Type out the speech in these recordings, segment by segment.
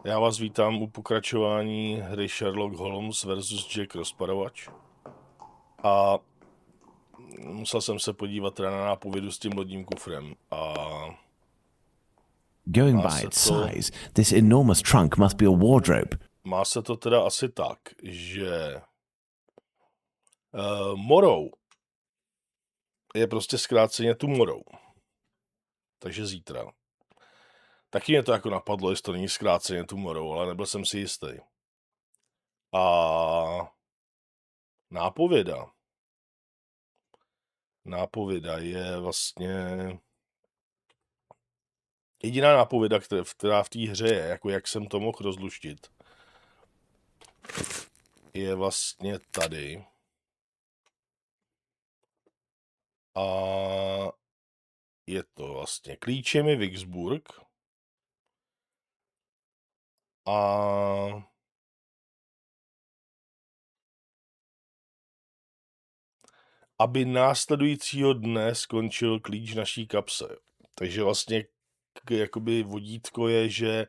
Já vás vítám u pokračování hry Sherlock Holmes versus Jack rozparovač. A musel jsem se podívat teda na nápovědu s tím lodním kufrem. A Going by its size, this enormous trunk must be a wardrobe. má se to teda asi tak, že morou je prostě zkráceně tu morou. Takže zítra. Taky mě to jako napadlo, jestli to není zkráceně tu morou, ale nebyl jsem si jistý. A nápověda je vlastně jediná nápověda, která v té hře je, jako jak jsem to mohl rozluštit, je vlastně tady. A je to vlastně klíčem je Vicksburg. A aby následujícího dne skončil klíč naší kapse. Takže vlastně jakoby vodítko je, že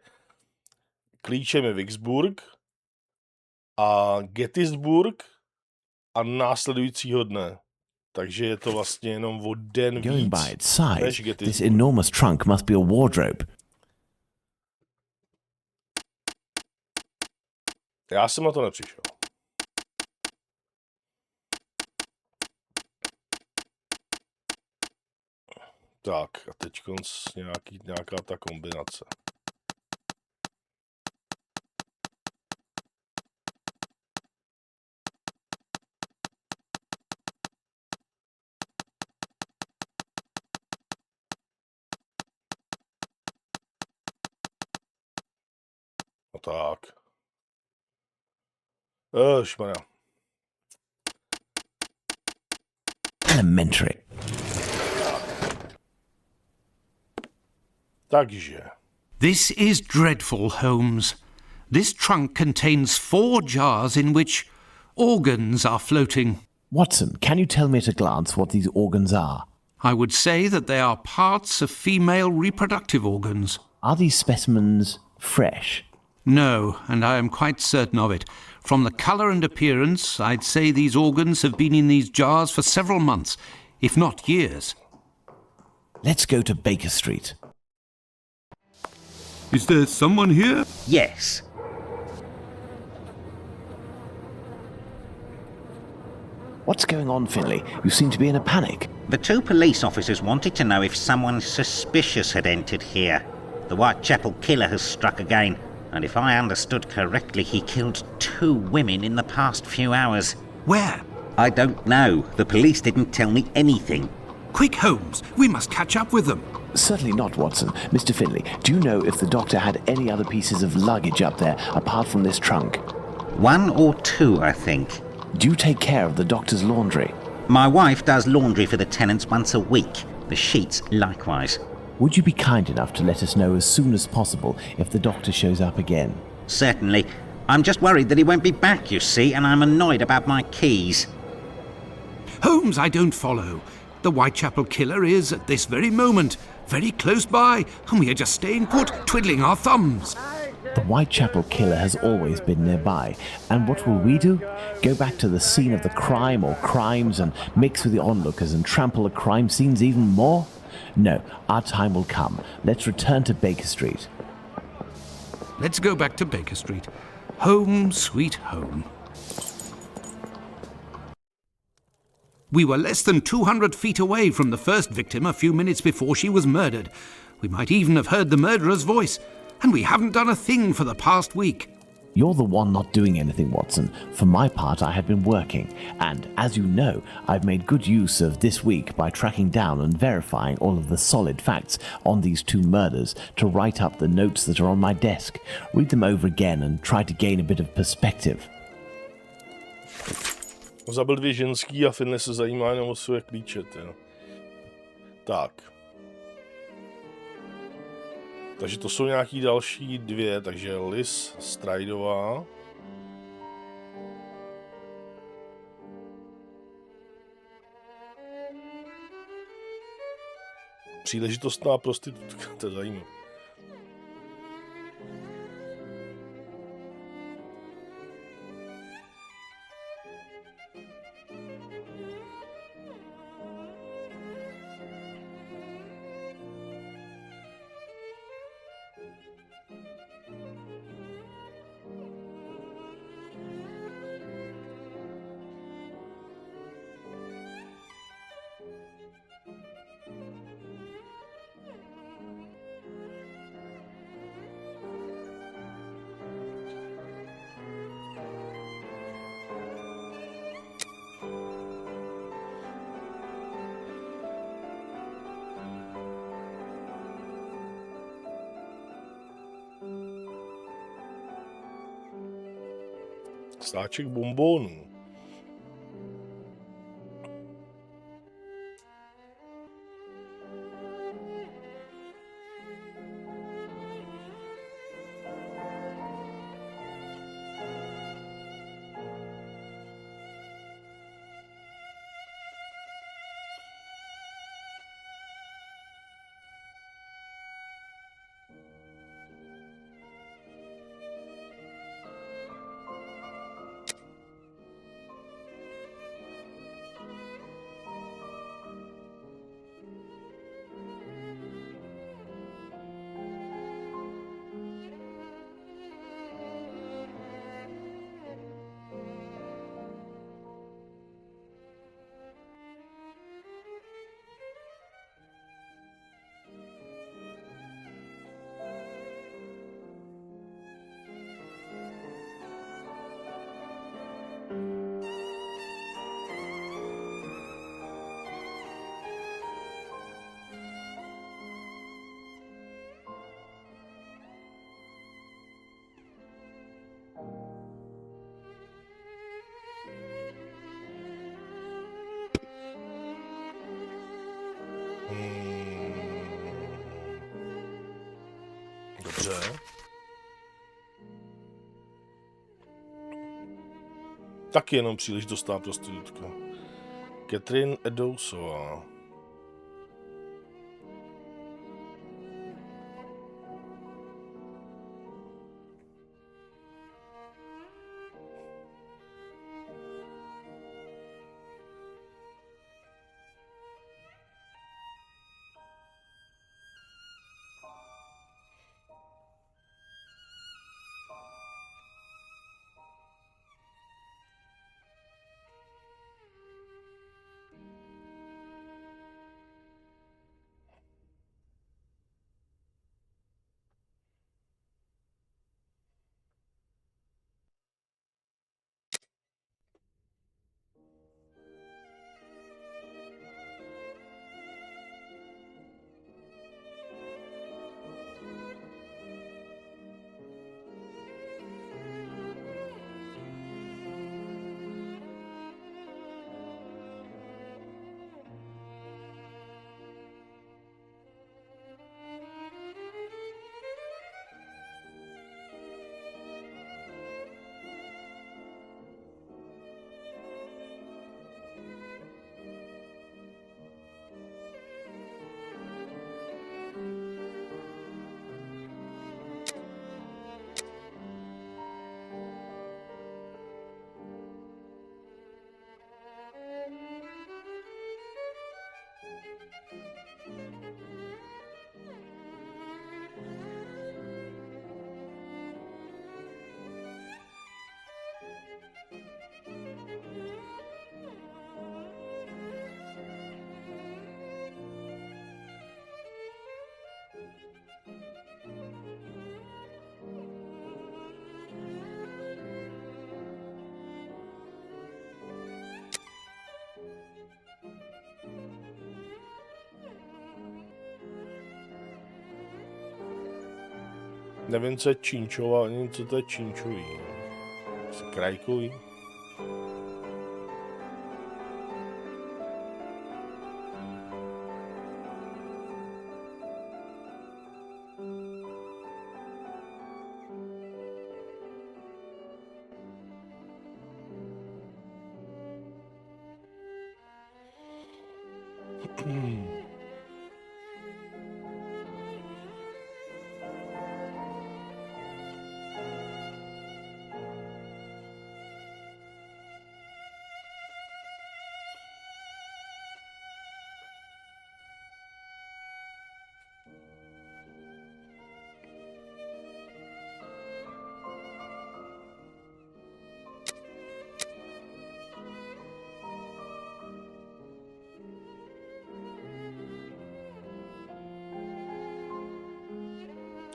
klíčem je Vicksburg a Gettysburg a následujícího dne. Takže je to vlastně jenom o den Going víc by its size, než this Gettysburg. enormous trunk must be a wardrobe. Já jsem na to nepřišel. Tak a teď nějaká ta kombinace. No tak. Šmarja. Elementary. Takže. This is dreadful, Holmes. This trunk contains 4 jars in which organs are floating. Watson, can you tell me at a glance what these organs are? I would say that they are parts of female reproductive organs. Are these specimens fresh? No, and I am quite certain of it. From the colour and appearance, I'd say these organs have been in these jars for several months, if not years. Let's go to Baker Street. Is there someone here? Yes. What's going on, Finlay? You seem to be in a panic. The 2 police officers wanted to know if someone suspicious had entered here. The Whitechapel killer has struck again, and if I understood correctly, he killed 2 women in the past few hours. Where? I don't know. The police didn't tell me anything. Quick, Holmes, we must catch up with them. Certainly not, Watson. Mr. Finlay, do you know if the doctor had any other pieces of luggage up there apart from this trunk? 1 or 2, I think. Do you take care of the doctor's laundry? My wife does laundry for the tenants once a week. The sheets likewise. Would you be kind enough to let us know as soon as possible if the doctor shows up again? Certainly. I'm just worried that he won't be back, you see, and I'm annoyed about my keys. Holmes, I don't follow. The Whitechapel killer is, at this very moment, very close by, and we are just staying put, twiddling our thumbs. The Whitechapel killer has always been nearby, and what will we do? Go back to the scene of the crime or crimes and mix with the onlookers and trample the crime scenes even more? No, our time will come. Let's return to Baker Street. Let's go back to Baker Street. Home, sweet home. We were less than 200 feet away from the first victim a few minutes before she was murdered. We might even have heard the murderer's voice, and we haven't done a thing for the past week. You're the one not doing anything, Watson. For my part, I have been working, and as you know, I've made good use of this week by tracking down and verifying all of the solid facts on these 2 murders to write up the notes that are on my desk, read them over again and try to gain a bit of perspective. Zabil 2 ženský a Finlay se zajímá jenom o své klíče, jo. Tak. Takže to jsou nějaký další 2, takže Liz Strideová. Příležitostná prostitutka, to je zajímavé. Sáček bonbónů. Dobře. Taky jenom příležitostná prostitutka. Catherine Edousová. Nevím, co je čínčová, nevím, co to je čínčový. Krajkový.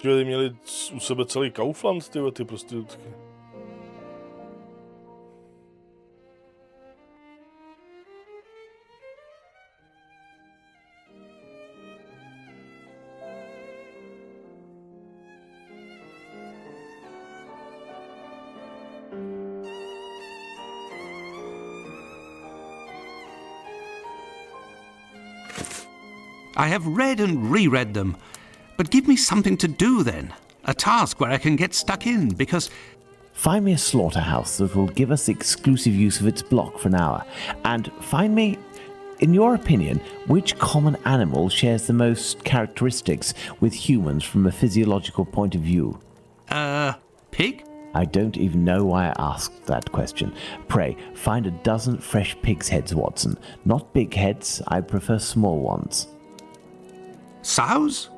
Že měli u sebe celý Kaufland, ty prostitutky. I have read and reread them. But give me something to do then. A task where I can get stuck in, because... Find me a slaughterhouse that will give us exclusive use of its block for an hour. And find me, in your opinion, which common animal shares the most characteristics with humans from a physiological point of view? Pig? I don't even know why I asked that question. Pray, find a dozen fresh pig's heads, Watson. Not big heads, I prefer small ones. Sows?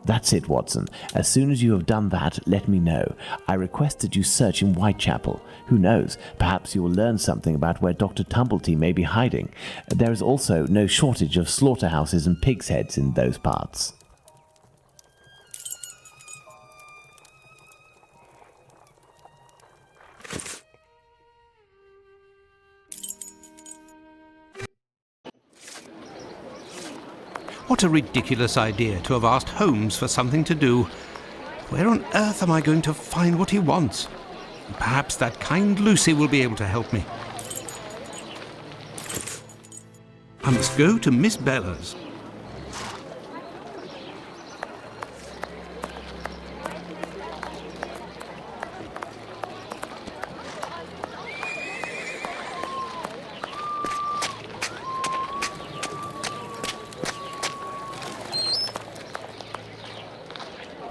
That's it, Watson. As soon as you have done that, let me know. I request that you search in Whitechapel. Who knows, perhaps you will learn something about where Dr. Tumblety may be hiding. There is also no shortage of slaughterhouses and pig's heads in those parts. What a ridiculous idea to have asked Holmes for something to do. Where on earth am I going to find what he wants? Perhaps that kind Lucy will be able to help me. I must go to Miss Bella's.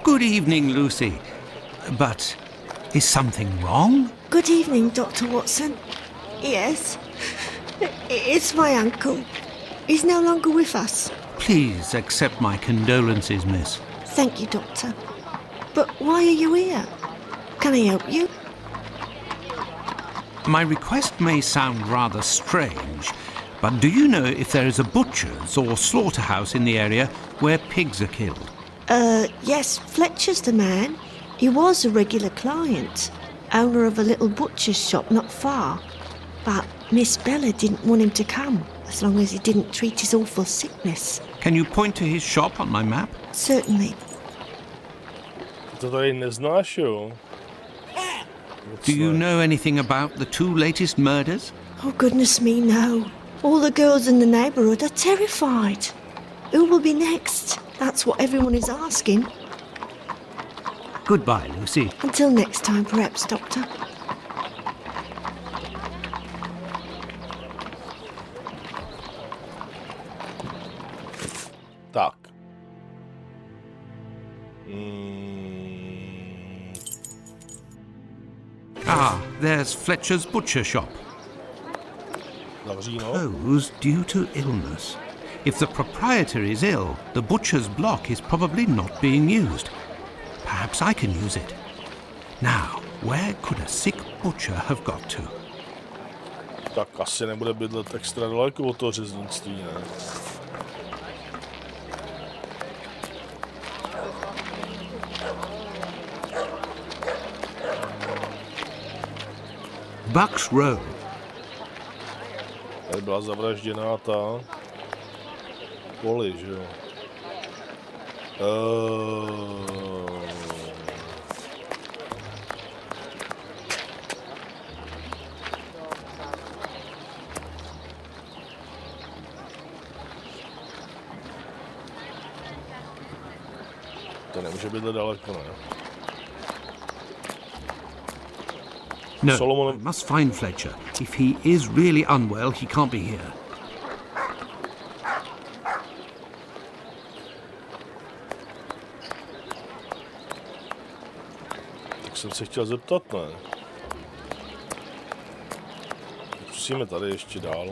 Good evening, Lucy. But is something wrong? Good evening, Dr. Watson. Yes, it's my uncle. He's no longer with us. Please accept my condolences, miss. Thank you, Doctor. But why are you here? Can I help you? My request may sound rather strange, but do you know if there is a butcher's or slaughterhouse in the area where pigs are killed? Yes, Fletcher's the man. He was a regular client, owner of a little butcher's shop not far. But Miss Bella didn't want him to come, as long as he didn't treat his awful sickness. Can you point to his shop on my map? Certainly. To tady neznáš, jo? Do you know anything about the two latest murders? Oh, goodness me, no. All the girls in the neighbourhood are terrified. Who will be next? That's what everyone is asking. Goodbye, Lucy. Until next time, perhaps, Doctor. Tak. Ah, there's Fletcher's butcher shop. Zavří, no. Closed due to illness. If the proprietor is ill, the butcher's block is probably not being used. Perhaps I can use it. Now, where could a sick butcher have got to? Tak asi nebude bydlet extra daleko od toho řeznictví, ne? Bucks Row. Tady byla zavražděná ta Poli, že jo? To nemůže být daleko, ne? No, Solomon- I must find Fletcher. If he is really unwell, he can't be here. Tak jsem se chtěl zeptat, ne? Zkusíme tady ještě dál.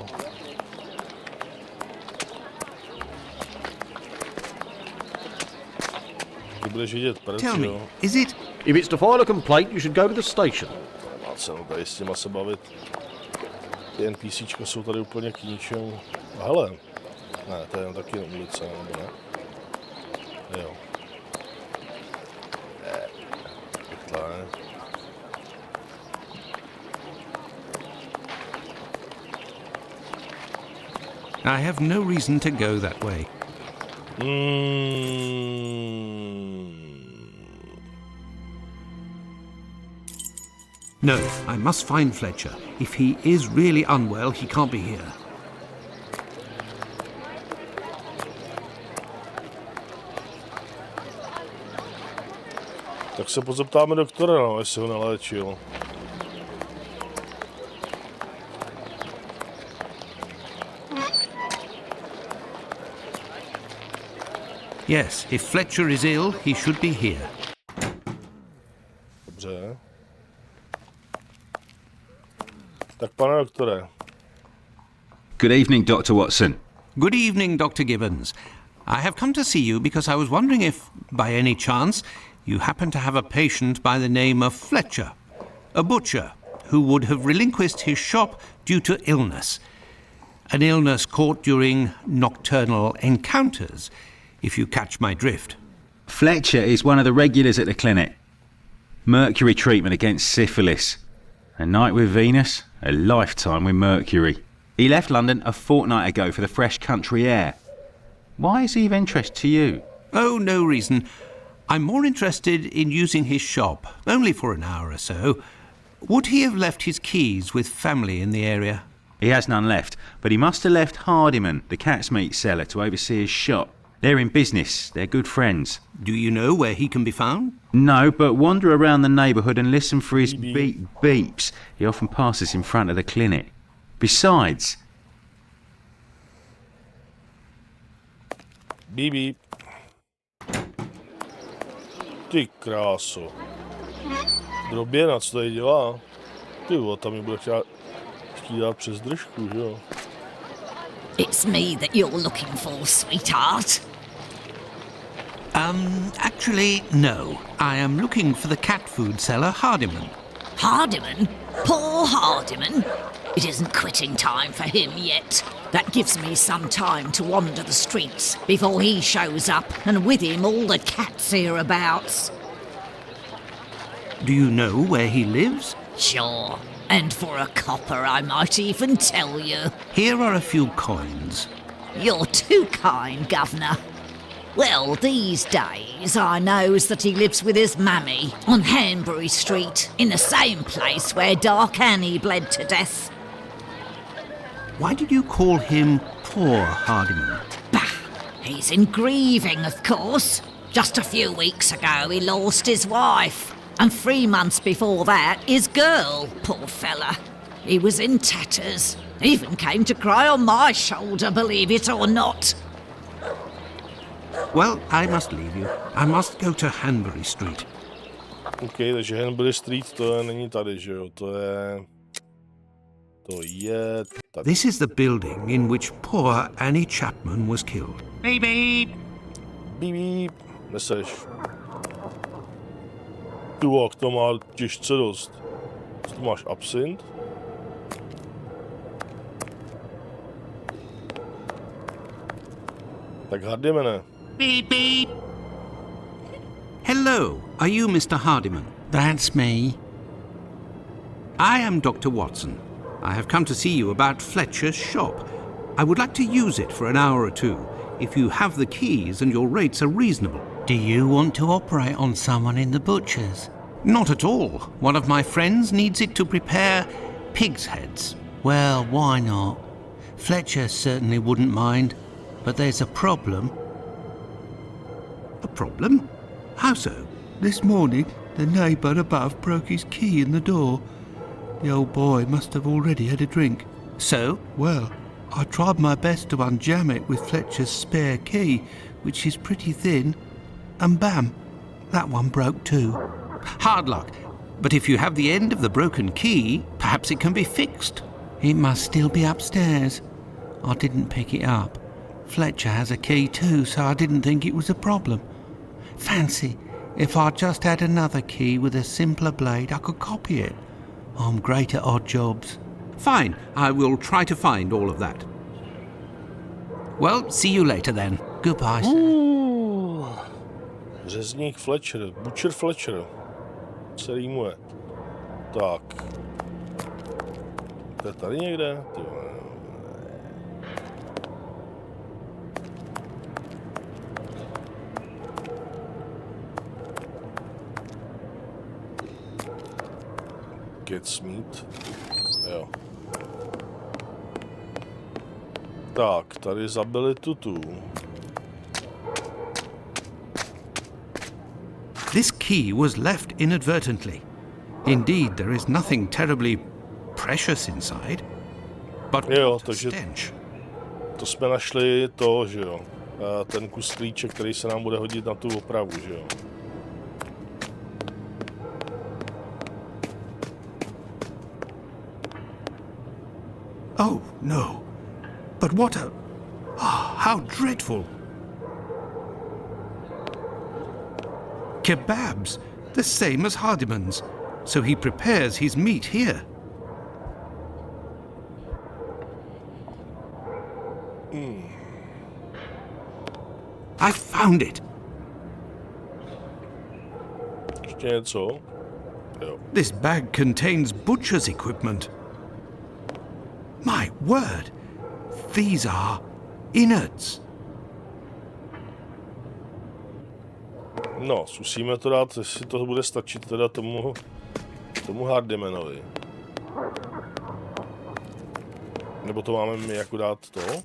Ty budeš vidět prd, Tell me, jo? is it... If it's to file a complaint, you should go to the station. Má cenu tady s těma se bavit. Ty NPCčka jsou tady úplně k ničemu. A hele, ne, to je jen taky ulice, nebo ne? Jo. Takhle. I have no reason to go that way. No, I must find Fletcher. If he is really unwell, he can't be here. Tak se pozeptáme doktora, no, jestli ho naléčil. Yes, if Fletcher is ill, he should be here. Dobře. Tak pane doktore. Good evening, Dr. Watson. Good evening, Dr. Gibbons. I have come to see you because I was wondering if, by any chance, you happen to have a patient by the name of Fletcher, a butcher who would have relinquished his shop due to illness. An illness caught during nocturnal encounters, if you catch my drift. Fletcher is one of the regulars at the clinic. Mercury treatment against syphilis. A night with Venus, a lifetime with Mercury. He left London a fortnight ago for the fresh country air. Why is he of interest to you? Oh, no reason. I'm more interested in using his shop, only for an hour or so. Would he have left his keys with family in the area? He has none left, but he must have left Hardiman, the cat's meat seller, to oversee his shop. They're in business. They're good friends. Do you know where he can be found? No, but wander around the neighbourhood and listen for his Beep, beeps. He often passes in front of the clinic. Besides... Bíbí. Ty kráso. Droběna, co tady dělá? Ty vole, tam mi bude chtít dát přes držku, že jo? It's me that you're looking for, sweetheart. Actually, no. I am looking for the cat food seller, Hardiman. Hardiman? Poor Hardiman. It isn't quitting time for him yet. That gives me some time to wander the streets before he shows up, and with him all the cats hereabouts. Do you know where he lives? Sure. And for a copper, I might even tell you. Here are a few coins. You're too kind, Governor. Well, these days I knows that he lives with his mammy on Hanbury Street, in the same place where Dark Annie bled to death. Why did you call him poor Hardiman? Bah, he's in grieving, of course. Just a few weeks ago he lost his wife, and 3 months before that his girl, poor fella. He was in tatters, even came to cry on my shoulder, believe it or not. Well, I must leave you. I must go to Hanbury Street. OK, takže Hanbury Street to není tady, že jo? To je tady. This is the building in which poor Annie Chapman was killed. Beep beep. Bíbí. Neseš. Tuvok, to má těžce dost. Co tu máš, absint? Tak Hardymane. Beep beep. Hello, are you Mr. Hardiman? That's me. I am Dr. Watson. I have come to see you about Fletcher's shop. I would like to use it for an hour or two, if you have the keys and your rates are reasonable. Do you want to operate on someone in the butcher's? Not at all. One of my friends needs it to prepare pig's heads. Well, why not? Fletcher certainly wouldn't mind, but there's a problem. A problem? How so? This morning, the neighbour above broke his key in the door. The old boy must have already had a drink. So? Well, I tried my best to unjam it with Fletcher's spare key, which is pretty thin, and bam, that one broke too. Hard luck. But if you have the end of the broken key, perhaps it can be fixed. It must still be upstairs. I didn't pick it up. Fletcher has a key too, so I didn't think it was a problem. Fancy, if I just had another key with a simpler blade, I could copy it. I'm great at odd jobs. Fine, I will try to find all of that. Well, see you later then. Goodbye, sir. Řezník Fletcher, Butcher Fletcher. Se rýmuje. Tak. To je tady někde? Ty vole. Cat's meat. Jo. Tak, tady zabili tutu. This key was left inadvertently. Indeed, there is nothing terribly precious inside. But Jo, what a takže stench. to jsme našli to, že jo. Ten kus klíče, který se nám bude hodit na tu opravu, že jo. Oh, no. But what a... Ah, how dreadful. Kebabs, the same as Hardiman's. So he prepares his meat here. I found it. Ještě něco? Jo. This bag contains butcher's equipment. My word, these are innards. No, zkusíme to dát, jestli to bude stačit teda tomu Hardimanovi. Nebo to máme my jako dát to? Ne.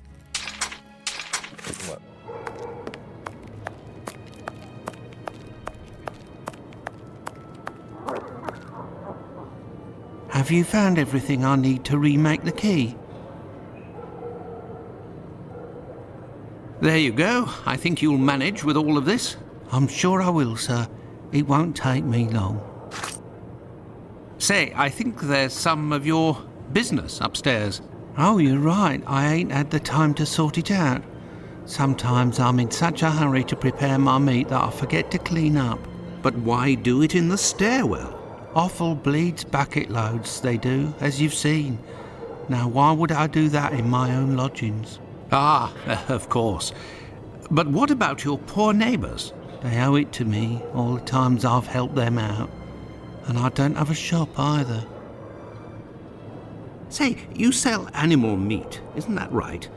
Have you found everything I need to remake the key? There you go. I think you'll manage with all of this. I'm sure I will, sir. It won't take me long. Say, I think there's some of your business upstairs. Oh, you're right. I ain't had the time to sort it out. Sometimes I'm in such a hurry to prepare my meat that I forget to clean up. But why do it in the stairwell? Offal bleeds bucket loads, they do, as you've seen. Now, why would I do that in my own lodgings? Ah, of course. But what about your poor neighbours? They owe it to me, all the times I've helped them out. And I don't have a shop either. Say, you sell animal meat, isn't that right?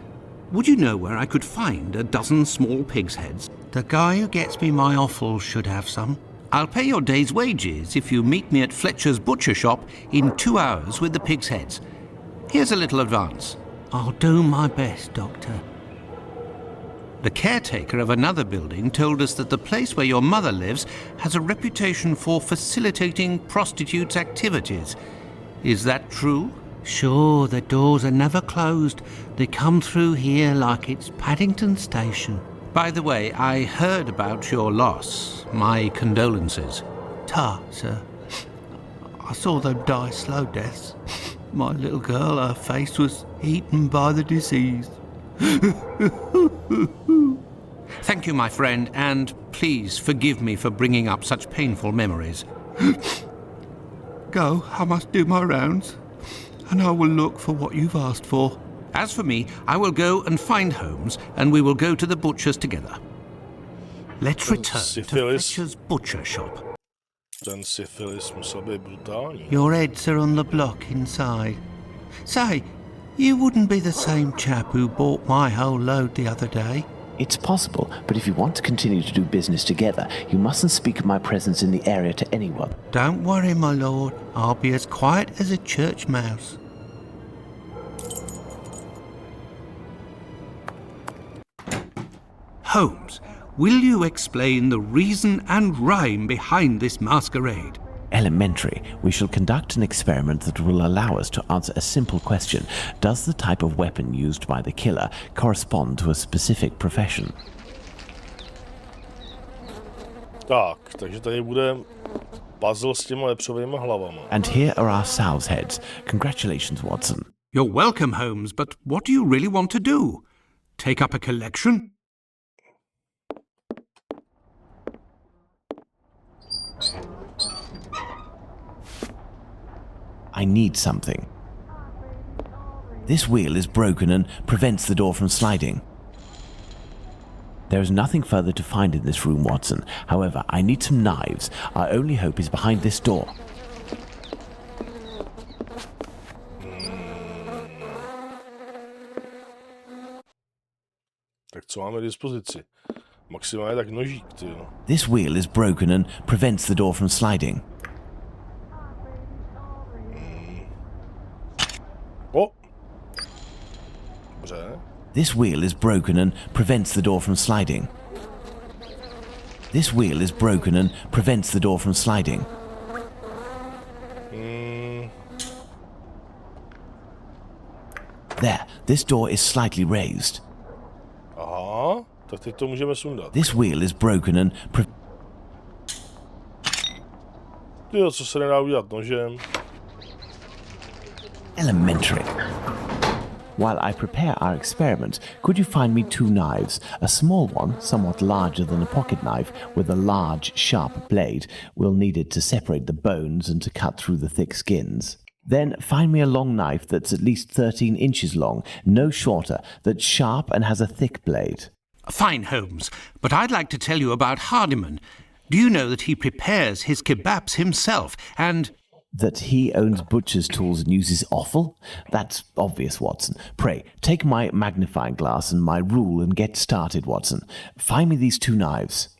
Would you know where I could find a dozen small pig's heads? The guy who gets me my offal should have some. I'll pay your day's wages if you meet me at Fletcher's butcher shop in 2 hours with the pig's heads. Here's a little advance. I'll do my best, Doctor. The caretaker of another building told us that the place where your mother lives has a reputation for facilitating prostitutes' activities. Is that true? Sure, the doors are never closed. They come through here like it's Paddington Station. By the way, I heard about your loss. My condolences. Ta, sir. I saw them die slow deaths. My little girl, her face was eaten by the disease. Thank you, my friend, and please forgive me for bringing up such painful memories. Go, I must do my rounds, and I will look for what you've asked for. As for me, I will go and find Holmes, and we will go to the butcher's together. Let's return to Fletcher's butcher shop. Ten syfilis musel být brutální. Your heads are on the block inside. Say, you wouldn't be the same chap who bought my whole load the other day. It's possible, but if you want to continue to do business together, you mustn't speak of my presence in the area to anyone. Don't worry, my lord. I'll be as quiet as a church mouse. Holmes, will you explain the reason and rhyme behind this masquerade? Elementary. We shall conduct an experiment that will allow us to answer a simple question. Does the type of weapon used by the killer correspond to a specific profession? Tak, takže tady bude puzzle s těma lepřovýma hlavama. And here are our sow's heads. Congratulations, Watson. You're welcome, Holmes, but what do you really want to do? Take up a collection? I need something. This wheel is broken and prevents the door from sliding. There is nothing further to find in this room, Watson. However, I need some knives. Our only hope is behind this door. Tak co máme k dispozici? Maximálně tak nožík, tyjo. This wheel is broken and prevents the door from sliding. O! Dobře. This wheel is broken and prevents the door from sliding. This wheel is broken and prevents the door from sliding. There, this door is slightly raised. Aha, tak teď to můžeme sundat. This wheel is broken and Tyjo, co se nedá udělat nožem? elementary. While I prepare our experiment, could you find me 2 knives? A small one, somewhat larger than a pocket knife, with a large, sharp blade. We'll need it to separate the bones and to cut through the thick skins. Then find me a long knife that's at least 13 inches long, no shorter, that's sharp and has a thick blade. Fine, Holmes, but I'd like to tell you about Hardiman. Do you know that he prepares his kebabs himself and... That he owns butcher's tools and uses offal? That's obvious, Watson. Pray, take my magnifying glass and my rule and get started, Watson. Find me these 2 knives.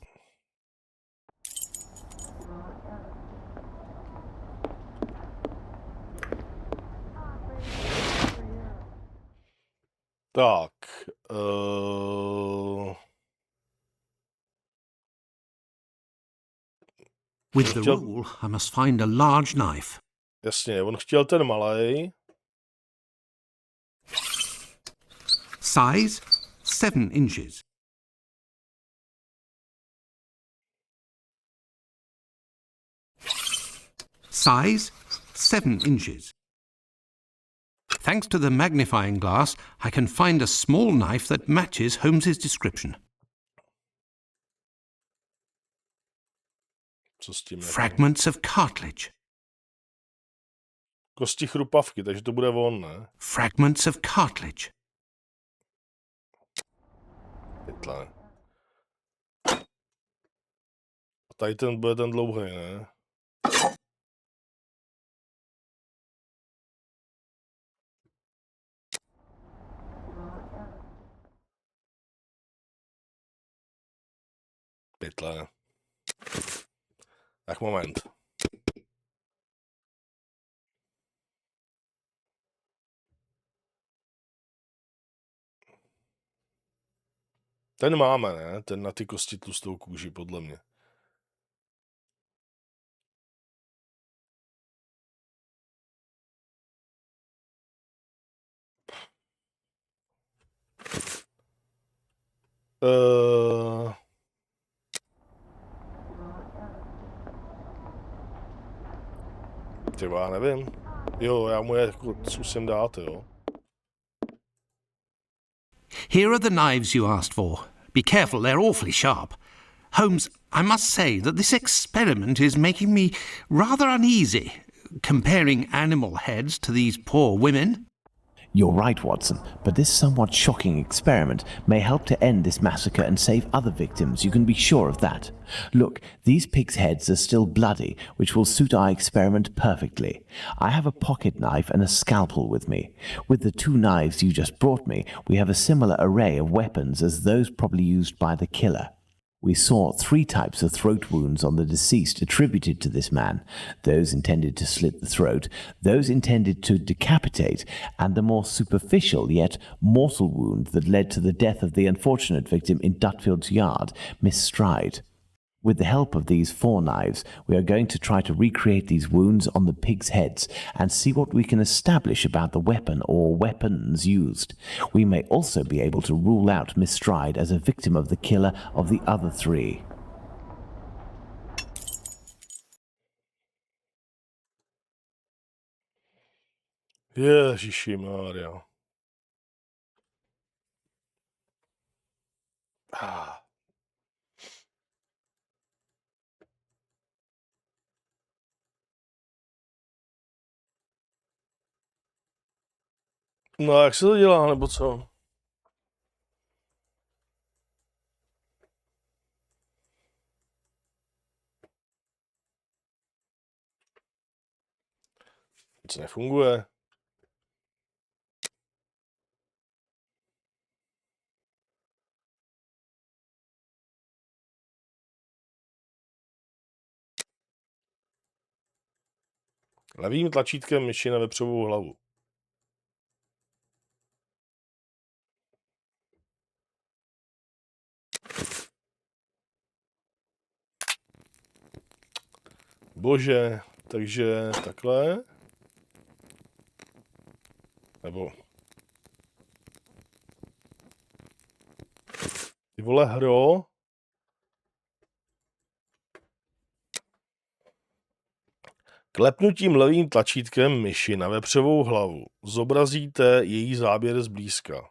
Tak. With the rule, I must find a large knife. Jasně, on chtěl ten malej. Size 7 inches. Size 7 inches. Thanks to the magnifying glass, I can find a small knife that matches Holmes's description. Co s tím? Fragments of cartilage. Kosti chrupavky, takže to bude on, ne? Fragments of cartilage. Pytle. A tady ten bude ten dlouhý, ne? Pytle. Tak moment. Ten máme, ne? Ten na ty kosti tlustou kůži, podle mě. Třeba já nevím. Jo, já mu je jako zkusím dát, jo. Here are the knives you asked for. Be careful, they're awfully sharp. Holmes, I must say that this experiment is making me rather uneasy, comparing animal heads to these poor women. You're right, Watson, but this somewhat shocking experiment may help to end this massacre and save other victims, you can be sure of that. Look, these pigs' heads are still bloody, which will suit our experiment perfectly. I have a pocket knife and a scalpel with me. With the 2 knives you just brought me, we have a similar array of weapons as those probably used by the killer. We saw 3 types of throat wounds on the deceased attributed to this man, those intended to slit the throat, those intended to decapitate, and the more superficial yet mortal wound that led to the death of the unfortunate victim in Dutfield's yard, Miss Stride. With the help of these 4 knives, we are going to try to recreate these wounds on the pigs' heads and see what we can establish about the weapon or weapons used. We may also be able to rule out Miss Stride as a victim of the killer of the other 3. Ježišimária. No a jak se to dělá, nebo co? Nic nefunguje. Levým tlačítkem myši na vepřovou hlavu. Bože, takže takhle. Nebo... Ty vole, hro. Klepnutím levým tlačítkem myši na vepřovou hlavu zobrazíte její záběr zblízka.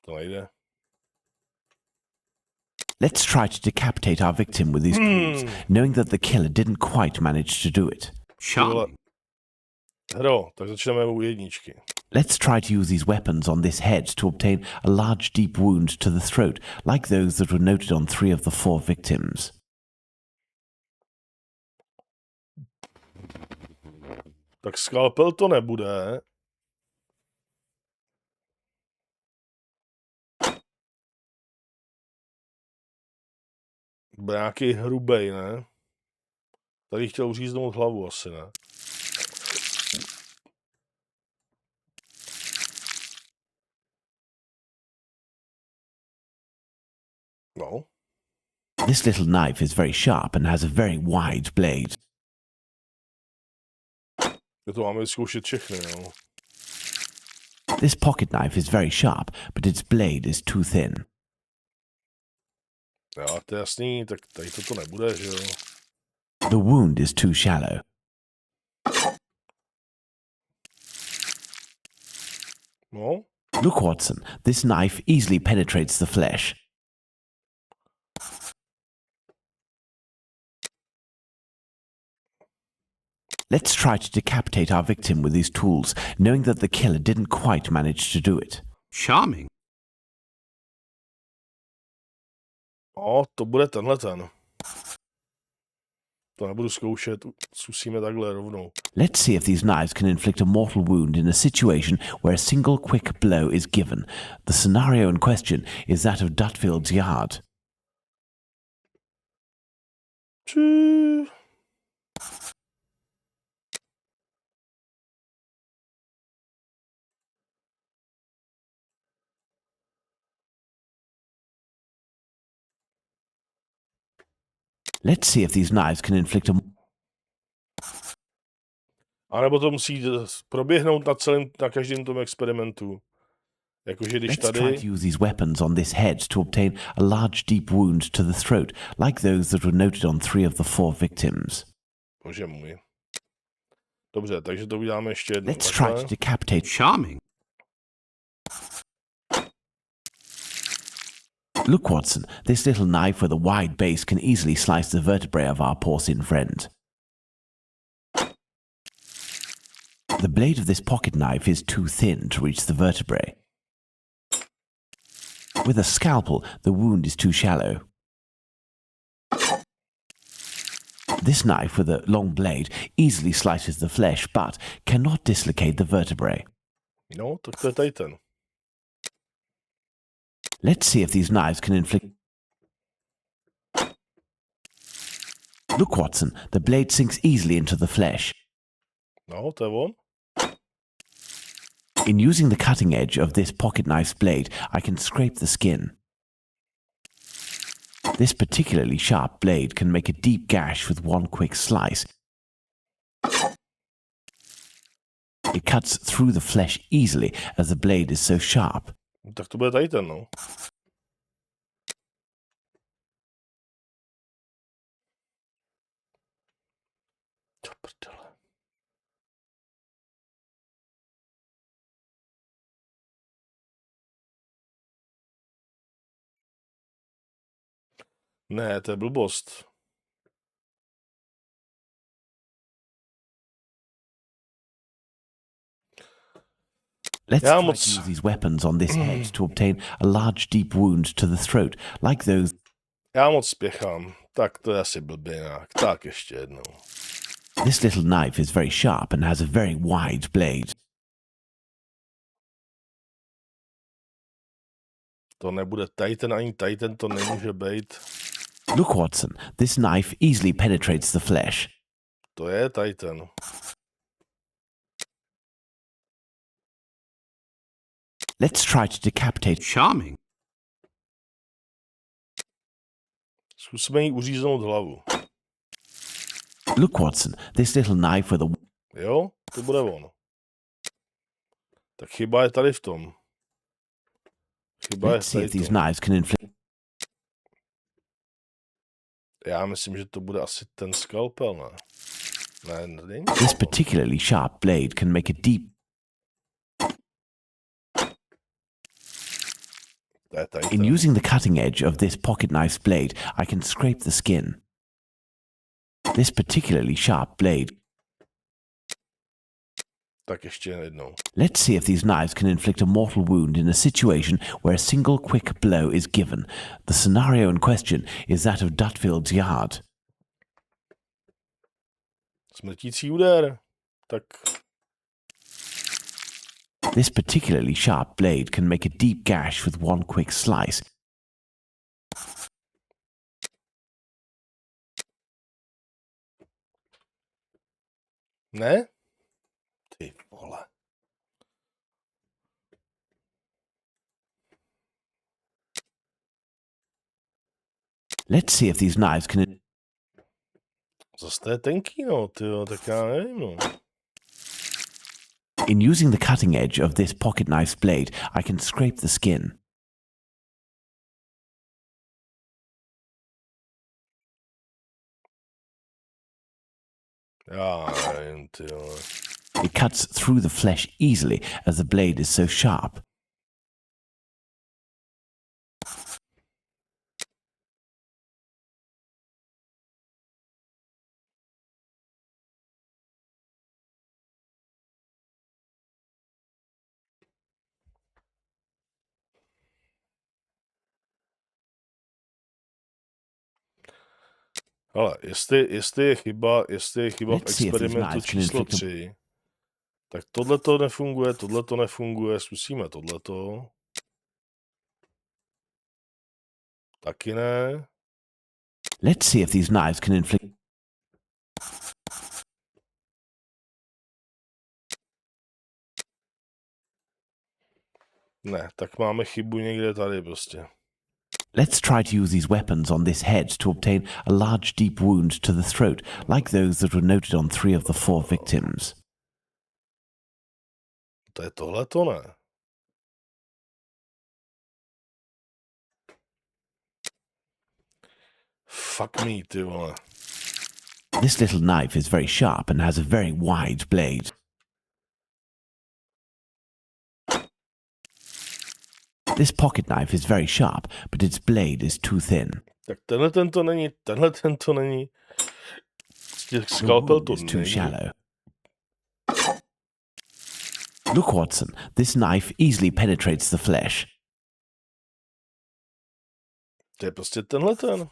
To nejde. Let's try to decapitate our victim with these tools, knowing that the killer didn't quite manage to do it. Charming. Hro, tak začneme u jedničky. Let's try to use these weapons on this head to obtain a large deep wound to the throat, like those that were noted on 3 of the 4 victims. Tak skalpel to nebude. Bude nějaký hrubej, ne? Tady chtěl uříznout hlavu asi, ne? No. This little knife is very sharp and has a very wide blade. To máme vyzkoušet všechny, jo. This pocket knife is very sharp, but its blade is too thin. Jo, to je jasný, tak tady toto nebude, že jo. The wound is too shallow. No. Look, Watson, this knife easily penetrates the flesh. Let's try to decapitate our victim with these tools, knowing that the killer didn't quite manage to do it. Charming. No, to bude tenhle ten. To nebudu zkoušet, zkusíme takhle rovnou. Let's see if these knives can inflict a mortal wound in a situation where a single quick blow is given. The scenario in question is that of Dutfield's yard. Let's see if these knives can inflict a... A nebo to musí proběhnout na každém tom experimentu. Jakože když Let's try tady... to use these weapons on this head to obtain a large deep wound to the throat, like those that were noted on 3 of the 4 victims. Bože můj. Dobře, takže to uděláme ještě jednou. Let's try to decapitate... Charming. Look, Watson, this little knife with a wide base can easily slice the vertebrae of our porcine friend. The blade of this pocket knife is too thin to reach the vertebrae. With a scalpel, the wound is too shallow. This knife with a long blade easily slices the flesh, but cannot dislocate the vertebrae. No, tak to je tady ten. Let's see if these knives can inflict... Look, Watson, the blade sinks easily into the flesh. No, to je on. In using the cutting edge of this pocket knife's blade, I can scrape the skin. This particularly sharp blade can make a deep gash with one quick slice. It cuts through the flesh easily as the blade is so sharp. Tak to bude tady ten, no. To prdele. Ne, to je blbost. Let's try to use these weapons on this head to obtain a large deep wound to the throat, like those... Já moc spěchám. Tak to je asi blběnák. Tak ještě jednou. This little knife is very sharp and has a very wide blade. To nebude Titan ani Titan, to nemůže být. Look, Watson, this knife easily penetrates the flesh. To je Titan. Let's try to decapitate. Charming. Zkusme jí uříznout hlavu. Look, Watson, this little knife with a... Jo, to bude ono. Tak chyba je tady v tom. Chyba je Let's see tady if v these tom. knives can inflict... Já myslím, že to bude asi ten skalpel, ne? Ne, není This to. particularly sharp blade can make a deep... To je tady In ten. using the cutting edge of this pocket knife's blade, I can scrape the skin. This particularly sharp blade... Tak ještě jednou. Let's see if these knives can inflict a mortal wound in a situation where a single quick blow is given. The scenario in question is that of Dutfield's yard. Smrtící úder. Tak This particularly sharp blade can make a deep gash with one quick slice. ne? Ty vole. Let's see if these knives can... Zase to je tenký, no, tyjo, tak já nevím, no. In using the cutting edge of this pocket knife's blade, I can scrape the skin. Já nevím, tyjo. It cuts through the flesh easily as the blade is so sharp. Ale jestli je chyba v Let's see if these experimentu knives can číslo inflict a... 3, tak tohle to nefunguje, zkusíme tohleto. Taky ne. Let's see if these knives can inflict... Ne, tak máme chybu někde tady prostě. Let's try to use these weapons on this head to obtain a large deep wound to the throat, like those that were noted on 3 of the 4 victims. To je tohleto, ne? Fuck me, ty vole. This little knife is very sharp and has a very wide blade. This pocket knife is very sharp, but its blade is too thin. Tak tenhle to není. The Skalpel wound to is too není. shallow. Look, Watson, this knife easily penetrates the flesh. To je prostě tenhle ten.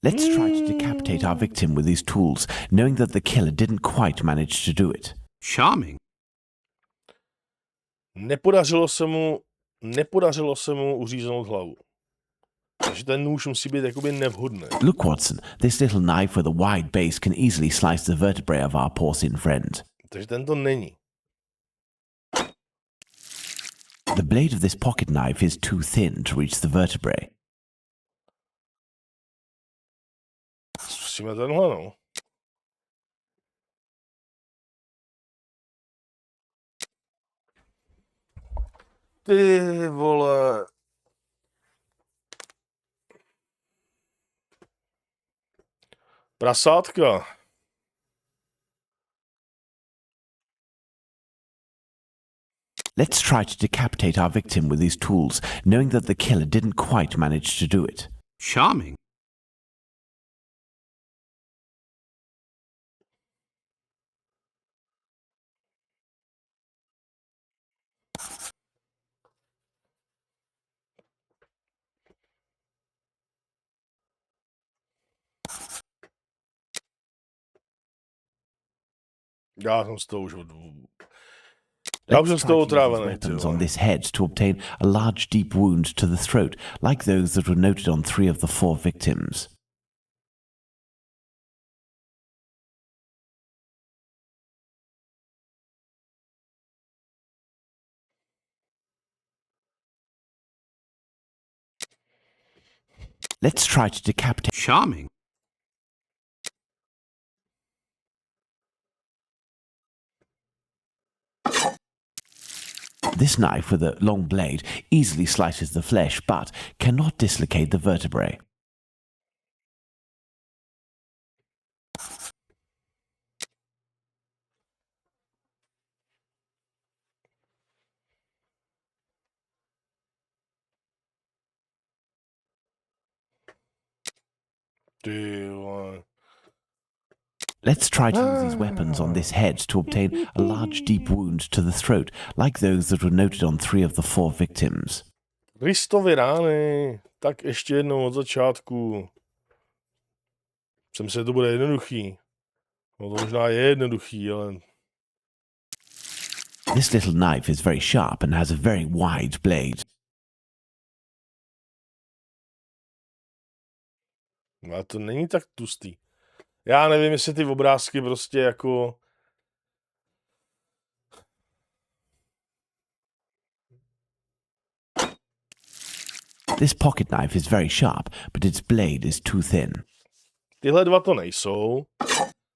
Let's try to decapitate our victim with these tools, knowing that the killer didn't quite manage to do it. Charming. Nepodařilo se mu uříznout hlavu. Takže ten nůž musí být jakoby nevhodný. Look, Watson, this little knife with a wide base can easily slice the vertebrae of our porcine friend. Takže ten to není. The blade of this pocket knife is too thin to reach the vertebrae. Zkusíme tenhle, no. Ty vole. Prasátka. Let's try to decapitate our victim with these tools, knowing that the killer didn't quite manage to do it. Charming. Já jsem z toho už Let's z try toho to use these otrávený. weapons on this head to obtain a large deep wound to the throat, like those that were noted on 3 of the 4 victims. Let's try to decapitate. Charming. This knife with a long blade easily slices the flesh, but cannot dislocate the vertebrae. Ty vole. Let's try to use these weapons on this head to obtain a large deep wound to the throat, like those that were noted on 3 of the 4 victims. Kristovy rány. Tak ještě jednou od začátku. Jsem si, to bude jednoduchý. No to možná je jednoduchý, ale... This little knife is very sharp and has a very wide blade. No, to není tak tlustý. Já nevím, jestli ty obrázky prostě jako... This pocket knife is very sharp, but its blade is too thin. Tyhle dva to nejsou.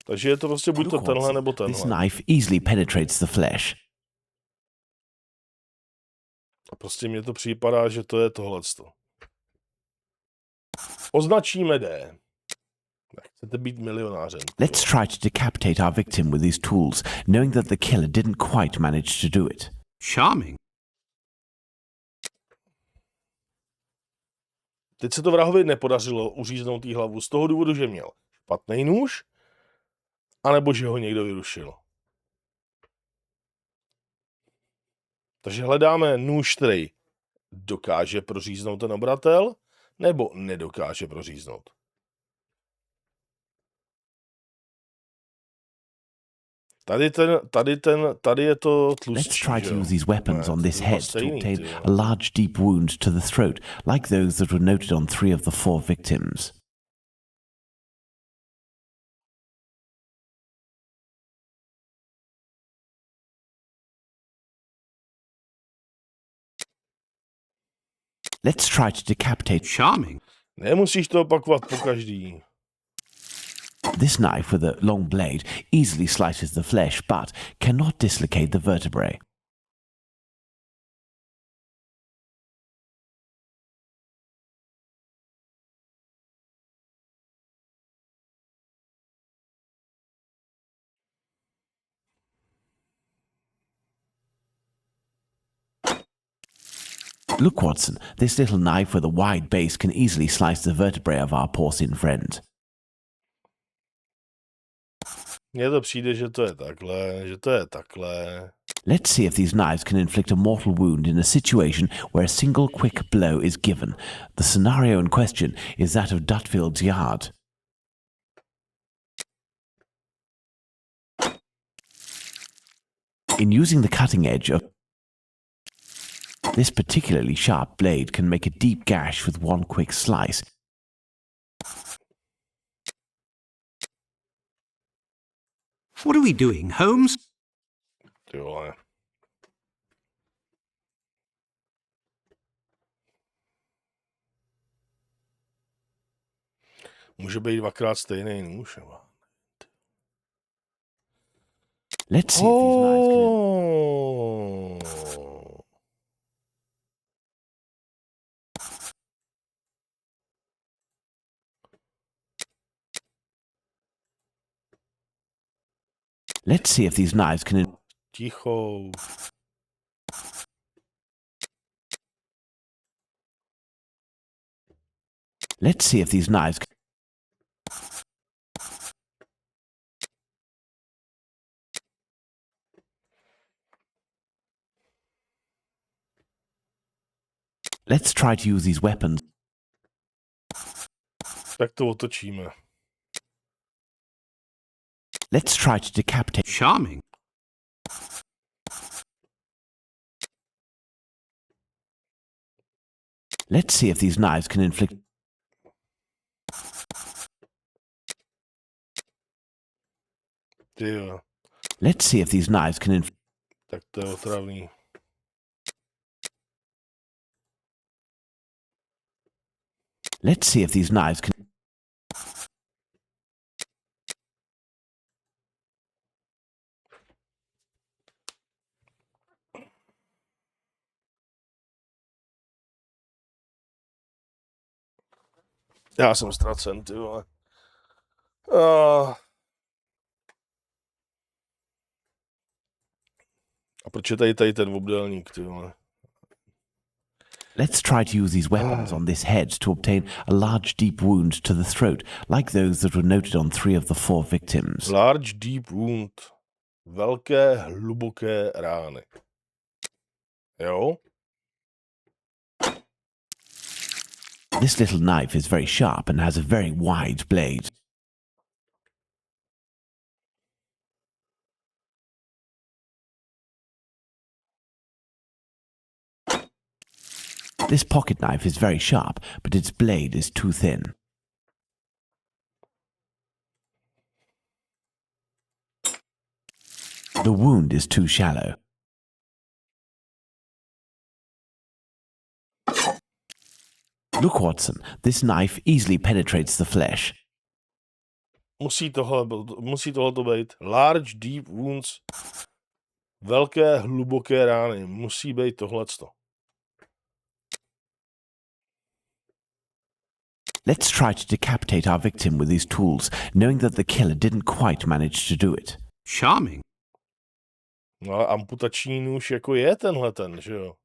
Takže je to prostě buď to tenhle, nebo This tenhle. knife easily penetrates the flesh. A prostě mně to připadá, že to je tohleto. Označíme D. Chcete být milionářem. Let's try to decapitate our victim with these tools, knowing that the killer didn't quite manage to do it. Charming. Teď se to vrahovi nepodařilo uříznout jí hlavu z toho důvodu, že měl špatný nůž, anebo že ho někdo vyrušil. Takže hledáme nůž, který dokáže proříznout ten obratel, nebo nedokáže proříznout. Tady je to tlustší. Let's try to use these weapons on this head to obtain a large deep wound to the throat, like those that were noted on 3 of the 4 victims. Let's try to decapitate. Charming. Nemusíš to opakovat po každý. This knife with a long blade easily slices the flesh, but cannot dislocate the vertebrae. Look, Watson, this little knife with a wide base can easily slice the vertebrae of our porcine friend. Mně to přijde, že to je takhle, Let's see if these knives can inflict a mortal wound in a situation where a single quick blow is given. The scenario in question is that of Dutfield's yard. In using the cutting edge of this particularly sharp blade can make a deep gash with one quick slice. What are we doing, Holmes? Ty vole. Může být dvakrát stejný nůž. Let's see if these knives can... Let's see if these knives can... Ticho. Let's see if these knives... Let's try to use these weapons. Tak to otočíme. Let's try to decapitate. Charming. Let's see if these knives can inflict... Ty jo. Let's see if these knives can inflict... Tak to je otravný. Let's see if these knives can... Já jsem ztracen, ty vole. A proč je tady ten obdélník, ty vole? Let's try to use these weapons on this head to obtain a large deep wound to the throat, like those that were noted on 3 of the 4 victims. Large deep wound. Velké, hluboké rány. Jo? This little knife is very sharp and has a very wide blade. This pocket knife is very sharp, but its blade is too thin. The wound is too shallow. Look, Watson, this knife easily penetrates the flesh. Musí tohle to být. Large deep wounds. Velké, hluboké rány. Musí být tohleto. Let's try to decapitate our victim with these tools, knowing that the killer didn't quite manage to do it. Charming. No a amputační nůž jako je tenhle ten, že jo?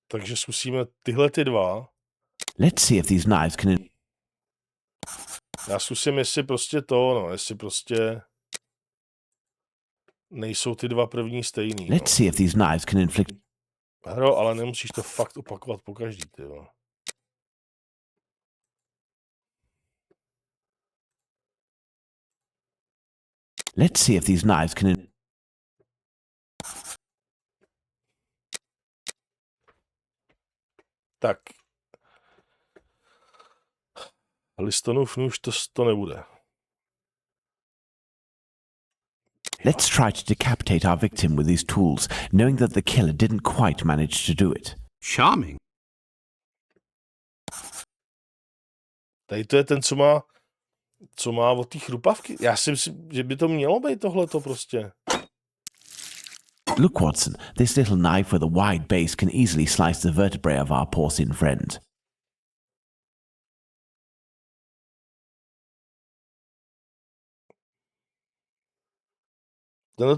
Takže zkusíme tyhle ty dva. Let's see if these knives can... Já zkusím, jestli prostě to, no, jestli prostě nejsou ty dva první stejný. Let's see if these knives can inflict... Hro, ale nemusíš to fakt opakovat po každý, ty jo. Let's see if these knives can... Tak. Listonův nůž to nebude. Let's try to decapitate our victim with these tools, knowing that the killer didn't quite manage to do it. Charming. Tady to je ten, co má od té chrupavky. Já si myslím, že by to mělo být tohleto prostě. Look, Watson, this little knife with a wide base can easily slice the vertebrae of our porcine friend.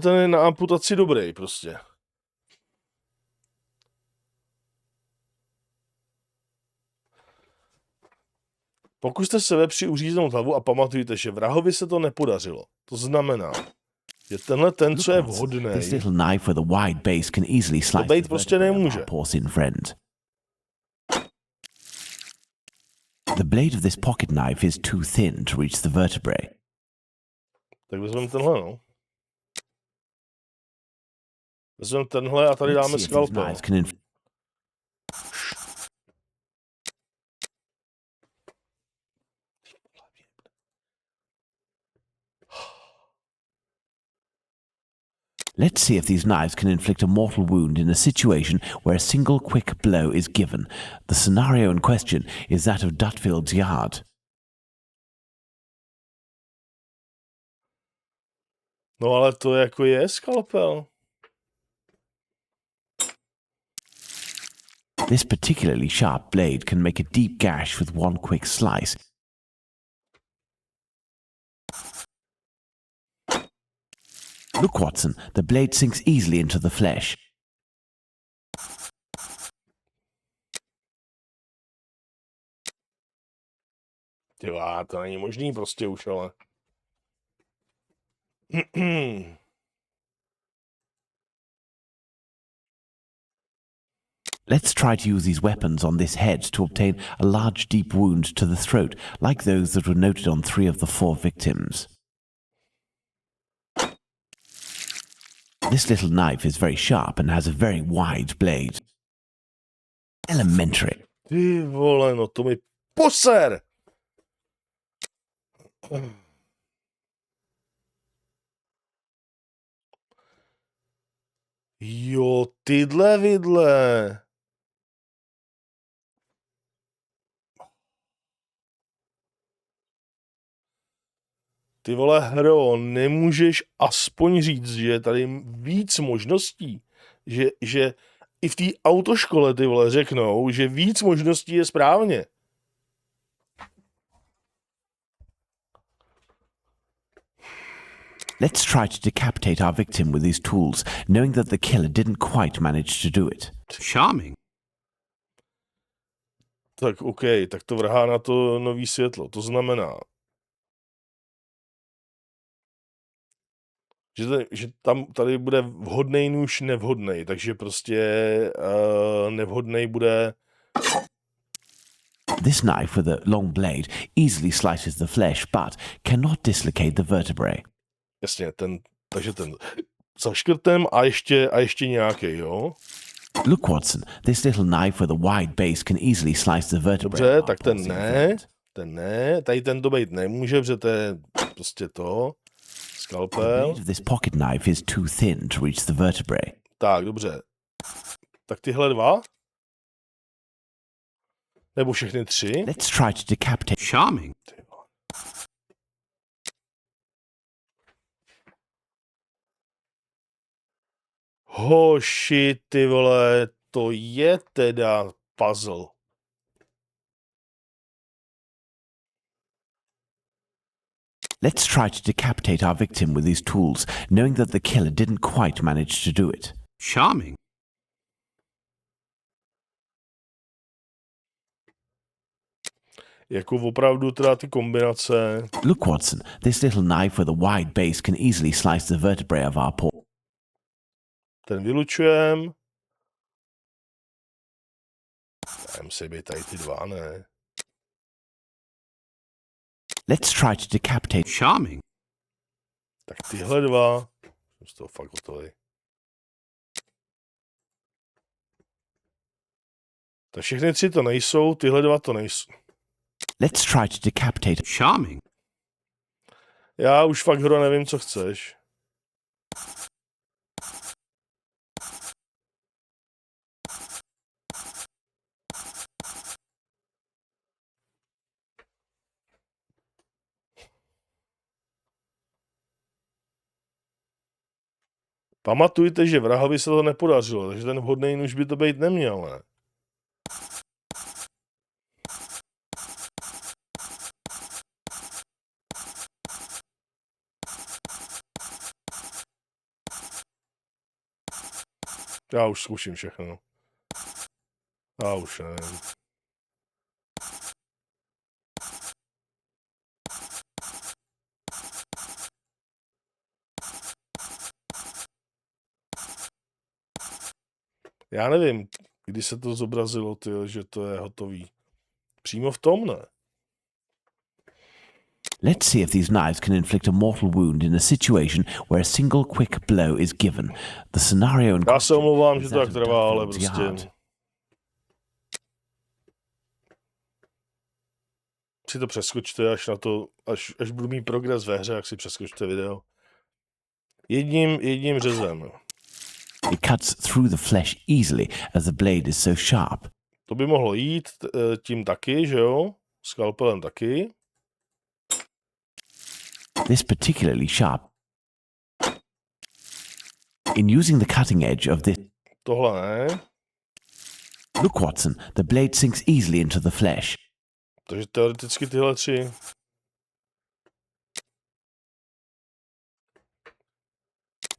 Ten je na amputaci dobrý prostě. Pokuste se vepři uříznout hlavu a pamatujte, že vrahovi se to nepodařilo. To znamená, že tenhle ten, co je vhodný, This little knife with a wide base can easily slice být the prostě vertebrae of nemůže. our porcine friend. The blade of this pocket knife is too thin to reach the vertebrae. Tak vezmeme tenhle, no. Vezmeme tenhle a tady Let's dáme see if these skalpel. knives can Let's see if these knives can inflict a mortal wound in a situation where a single quick blow is given. The scenario in question is that of Dutfield's yard. No ale to jako je skalpel. This particularly sharp blade can make a deep gash with one quick slice. Look, Watson, the blade sinks easily into the flesh. Tyvá, to není možný prostě už, ale. Let's try to use these weapons on this head to obtain a large deep wound to the throat, like those that were noted on 3 of the 4 victims. This little knife is very sharp and has a very wide blade. Elementary. Ty vole, no to mi poser! Jo, tyhle vidle. Ty vole hro, nemůžeš aspoň říct, že je tady víc možností, že i v té autoškole ty vole řeknou, že víc možností je správně. Let's try to decapitate our victim with these tools, knowing that the killer didn't quite manage to do it. Charming. Tak OK, tak to vrhá na to nový světlo. To znamená, že tady bude vhodnej nůž nevhodnej, takže prostě nevhodnej bude... This knife with a long blade easily slices the flesh, but cannot dislocate the vertebrae. Jasně, takže ten za škrtem a ještě nějaký, jo? Look, Watson, this little knife with a wide base can easily slice the vertebrae. Dobře, tak ten ne, tady ten to být nemůže, protože to je prostě to, The skalpel. blade of this pocket knife is too thin to reach the vertebrae. Tak, dobře. Tak tyhle dva? Nebo všechny tři? Let's try to decapitate. Charming. Hoši, ty vole, to je teda puzzle. Let's try to decapitate our victim with these tools, knowing that the killer didn't quite manage to do it. Charming. Jako opravdu teda ty kombinace. Look, Watson, this little knife with a wide base can easily slice the vertebrae of our paw. Ten vylučujem. Musí být tady ty dva, ne? Let's try to decapitate. Charming. Tak tyhle dva. Jsem z toho fakt hotový. Tak všechny tři to nejsou, tyhle dva to nejsou. Let's try to decapitate. Charming. Já už fakt hro nevím, co chceš. Pamatujte, že vrahovi se to nepodařilo, takže ten vhodný nůž by to být neměl, ne? Já už zkusím všechno. Já už nevím. Já nevím, kdy se to zobrazilo, že to je hotový. Přímo v tom, ne? Let's see if these knives can inflict a mortal wound in a situation where a single quick blow is given. The scenario in Já se omlouvám, že is to that tak of trvá, ale Duffield prostě... Yard. Si to přeskočte až na to, až budu mít progres ve hře, jak si přeskočte video. Jedním řezem. It cuts through the flesh easily as the blade is so sharp. To by mohlo jít tím taky, že jo? Skalpelem taky. This particularly sharp. In using the cutting edge of this, Tohle ne. look, Watson, the blade sinks easily into the flesh. Takže teoreticky tyhle tři.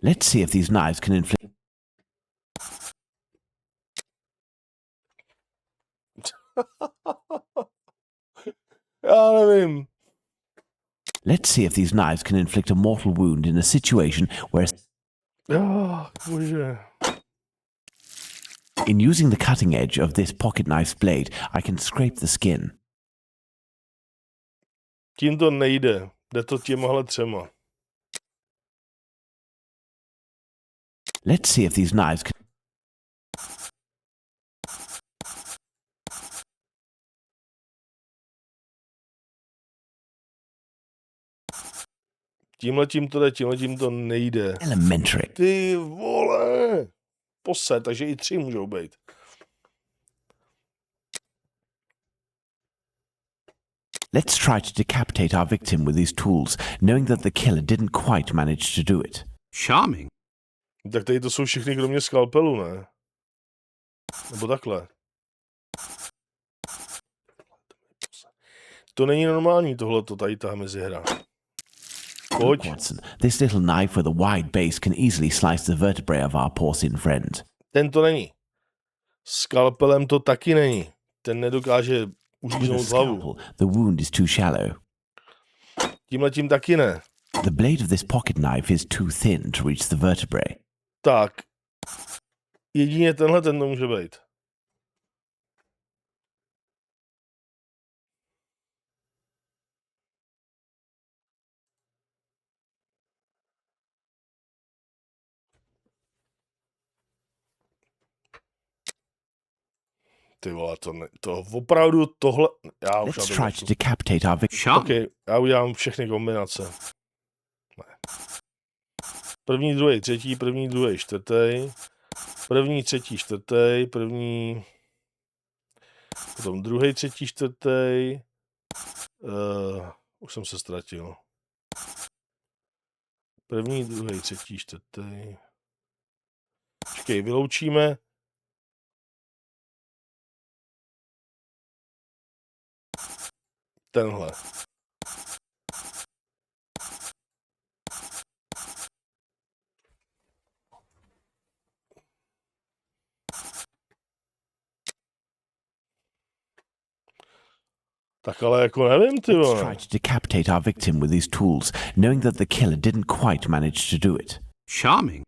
Let's see if these knives can inflict. Já nevím. Let's see if these knives can inflict a mortal wound in a situation where, Bože. in using the cutting edge of this pocket knife's blade, I can scrape the skin. Tím to nejde. Jde to těmahle třema. Let's see if these knives can. Tímhletím to jde, tímhletím to nejde. Elementary. Ty vole! pose, takže i 3 můžou být. Let's try to decapitate our victim with these tools, knowing that the killer didn't quite manage to do it. Charming. Tak tady to jsou všechny kromě skalpelu, ne? Nebo takhle. To není normální tohleto, tady ta mezihra. Pojď. Watson, this little knife with a wide base can easily slice the vertebrae of our porcine friend. Ten to není. Skalpelem to taky není. Ten nedokáže With a uříznout hlavu. scalpel, the wound is too shallow. Tímhletím taky ne. The blade of this pocket knife is too thin to reach the vertebrae. Tak. Jedině tenhle ten to může být. Ty vole, to opravdu tohle... Já už Let's try to decapitate our victim. Charming. OK, já udělám všechny kombinace. Ne. První, druhý, třetí, první, druhý, čtvrtý. První, třetí, čtvrtý, první... Potom druhý, třetí, čtvrtý. Už jsem se ztratil. První, druhý, třetí, čtvrtý. Počkej, vyloučíme. Tenhle. Tak ale jako nevím, ty Let's vole. try to decapitate our victim with these tools, knowing that the killer didn't quite manage to do it. Charming.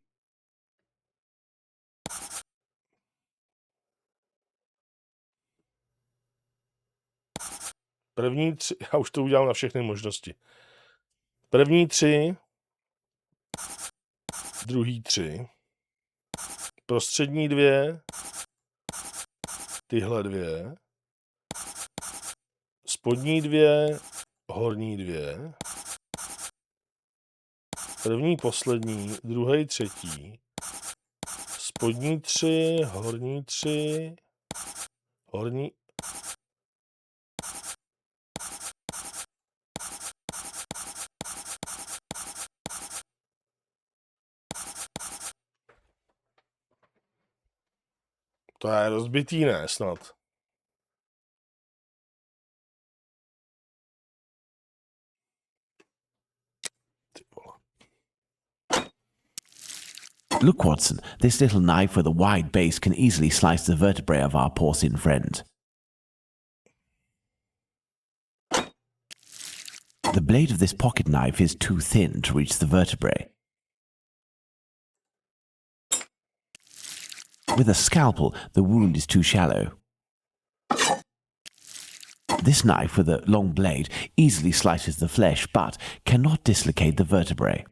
První 3, já už to udělám na všechny možnosti. První 3, druhý 3, prostřední 2, tyhle 2, spodní 2, horní 2, první, poslední, druhý, třetí, spodní 3, horní 3, horní... To je rozbitý, ne, snad. Ty vole. Look, Watson, this little knife with a wide base can easily slice the vertebrae of our porcine friend. The blade of this pocket knife is too thin to reach the vertebrae. With a scalpel, the wound is too shallow. This knife with a long blade easily slices the flesh, but cannot dislocate the vertebrae.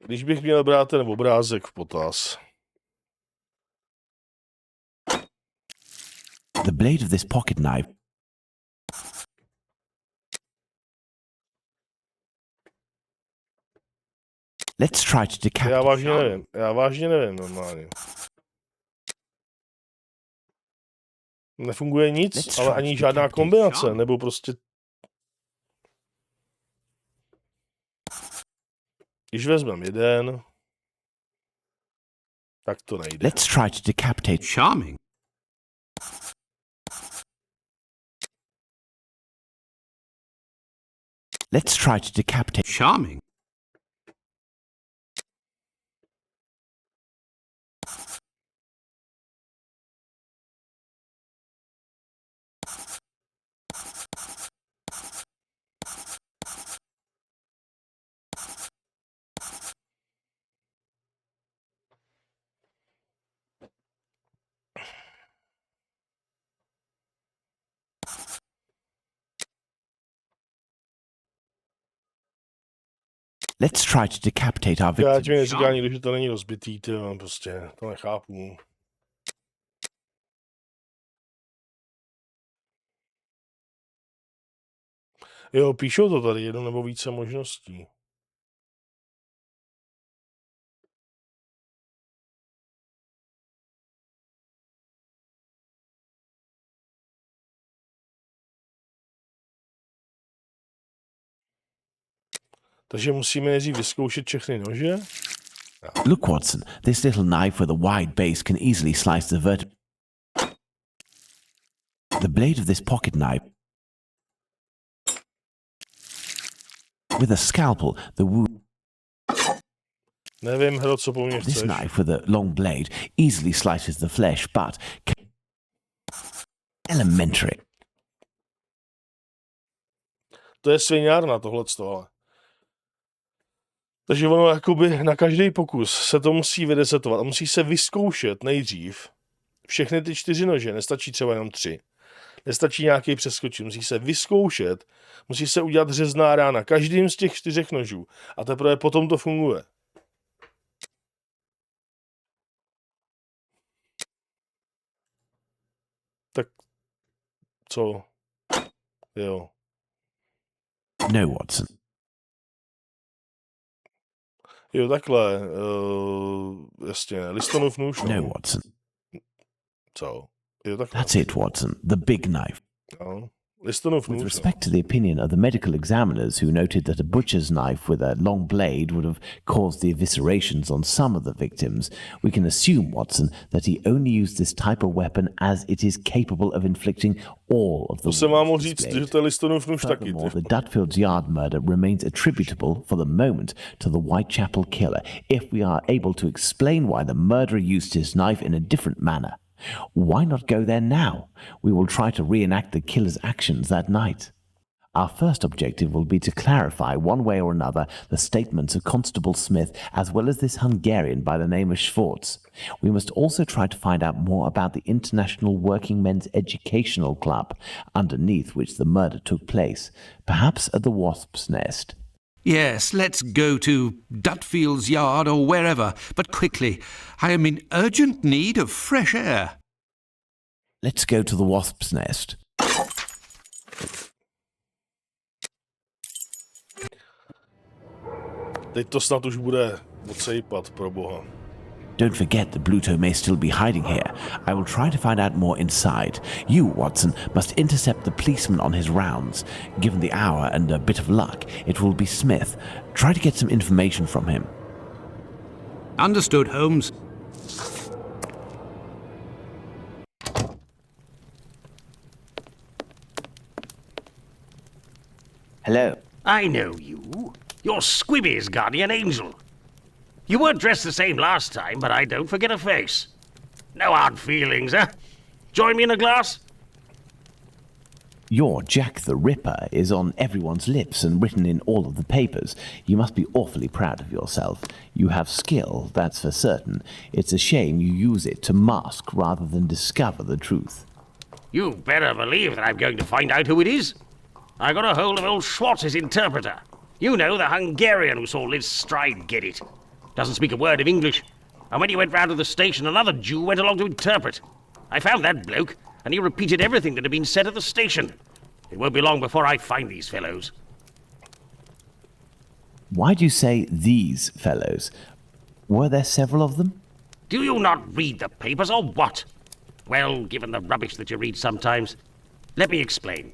Když bych měl brát ten obrázek v potaz. The blade of this pocket knife Let's try to decapitate. Já vážně nevím normálně. Nefunguje nic, ale ani žádná kombinace, nebo prostě... Když vezmeme jeden, tak to nejde. Let's try to decapitate. Charming. Let's try to decapitate. Charming. Let's try to decapitate our Já victim. ti mi neříká nikdo, že to není rozbitý, ty jo, prostě, to nechápu. Jo, píšou to tady, jedno nebo více možností. Takže musíme nejdřív vyzkoušet všechny nože. Look, Watson, this little knife with a wide base can easily slice the vertebrae. The blade of this pocket knife. With a scalpel, the wound. Nevím, Hero, co po mně This chceš. knife with a long blade easily slices the flesh, but elementary. To je sviňárna, tohleto, ale. Takže ono jakoby na každý pokus se to musí vydesetovat a musí se vyzkoušet nejdřív všechny ty 4 nože, nestačí třeba jenom 3. Nestačí nějaký přeskočit, musí se vyzkoušet, musí se udělat řezná rána každým z těch 4 nožů a teprve potom to funguje. Tak co? Jo. No, Watson. Jo, takhle. Jasně, listonův nůž. No, Watson. Co? Jo, takhle. That's it, Watson. The big knife. No. Listonův With nůž. respect to the opinion of the medical examiners who noted that a butcher's knife with a long blade would have caused the eviscerations on some of the victims, we can assume, Watson, that he only used this type of weapon as it is capable of inflicting all of the To jsem vám mohl wounds říct, displayed. že to je listonův nůž taky. Furthermore, the Dutfield's Yard murder remains attributable for the moment to the Whitechapel killer if we are able to explain why the murderer used his knife in a different manner. Why not go there now? We will try to reenact the killer's actions that night. Our first objective will be to clarify one way or another the statements of Constable Smith as well as this Hungarian by the name of Schwartz. We must also try to find out more about the International Working Men's Educational Club, underneath which the murder took place, perhaps at the Wasp's Nest. Yes, let's go to Dutfield's Yard or wherever, but quickly. I am in urgent need of fresh air. Let's go to the Wasp's Nest. Teď to snad už bude odsejpat, pro boha. Don't forget the Bluto may still be hiding here. I will try to find out more inside. You, Watson, must intercept the policeman on his rounds. Given the hour and a bit of luck, it will be Smith. Try to get some information from him. Understood, Holmes. Hello. I know you. You're Squibby's guardian angel. You weren't dressed the same last time, but I don't forget a face. No hard feelings, huh? Join me in a glass? Your Jack the Ripper is on everyone's lips and written in all of the papers. You must be awfully proud of yourself. You have skill, that's for certain. It's a shame you use it to mask rather than discover the truth. You better believe that I'm going to find out who it is. I got a hold of old Schwartz's interpreter. You know, the Hungarian who saw Liz Stride get it. Doesn't speak a word of English. And when he went round to the station, another Jew went along to interpret. I found that bloke, and he repeated everything that had been said at the station. It won't be long before I find these fellows. Why do you say these fellows? Were there several of them? Do you not read the papers, or what? Well, given the rubbish that you read sometimes, let me explain.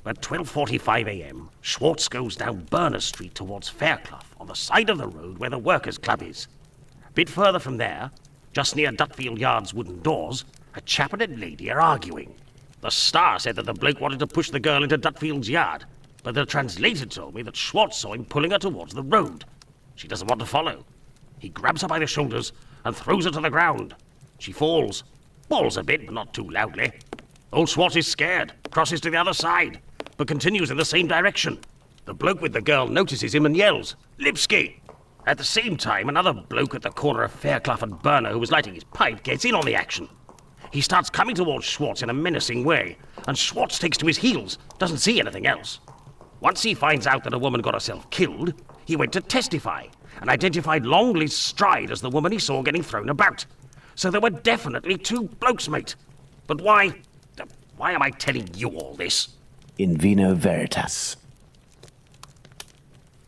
At 12:45 a.m., Schwartz goes down Burner Street towards Fairclough, on the side of the road where the Workers' Club is. A bit further from there, just near Dutfield Yard's wooden doors, a chap and a lady are arguing. The Star said that the bloke wanted to push the girl into Dutfield's yard, but the translator told me that Schwartz saw him pulling her towards the road. She doesn't want to follow. He grabs her by the shoulders and throws her to the ground. She falls, bawls a bit, but not too loudly. Old Schwartz is scared, crosses to the other side, but continues in the same direction. The bloke with the girl notices him and yells, "Lipsky!" At the same time, another bloke at the corner of Fairclough and Burner who was lighting his pipe gets in on the action. He starts coming towards Schwartz in a menacing way, and Schwartz takes to his heels, doesn't see anything else. Once he finds out that a woman got herself killed, he went to testify and identified Long Liz Stride as the woman he saw getting thrown about. So there were definitely 2 blokes, mate. But why am I telling you all this? In vino veritas.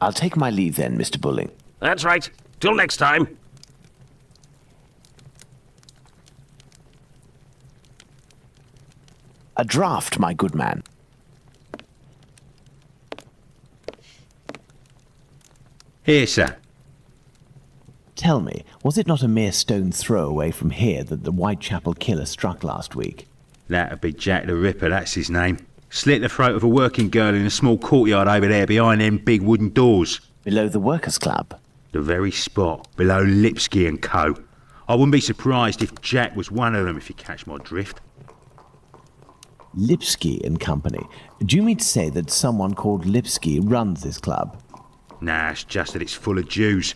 I'll take my leave then, Mr. Bulling. That's right. Till next time. A draft, my good man. Here, sir. Tell me, was it not a mere stone's throw away from here that the Whitechapel killer struck last week? That'd be Jack the Ripper, that's his name. Slit the throat of a working girl in a small courtyard over there behind them big wooden doors. Below the Workers' Club? The very spot, below Lipsky and Co. I wouldn't be surprised if Jack was one of them, if you catch my drift. Lipsky and Company. Do you mean to say that someone called Lipsky runs this club? Nah, it's just that it's full of Jews.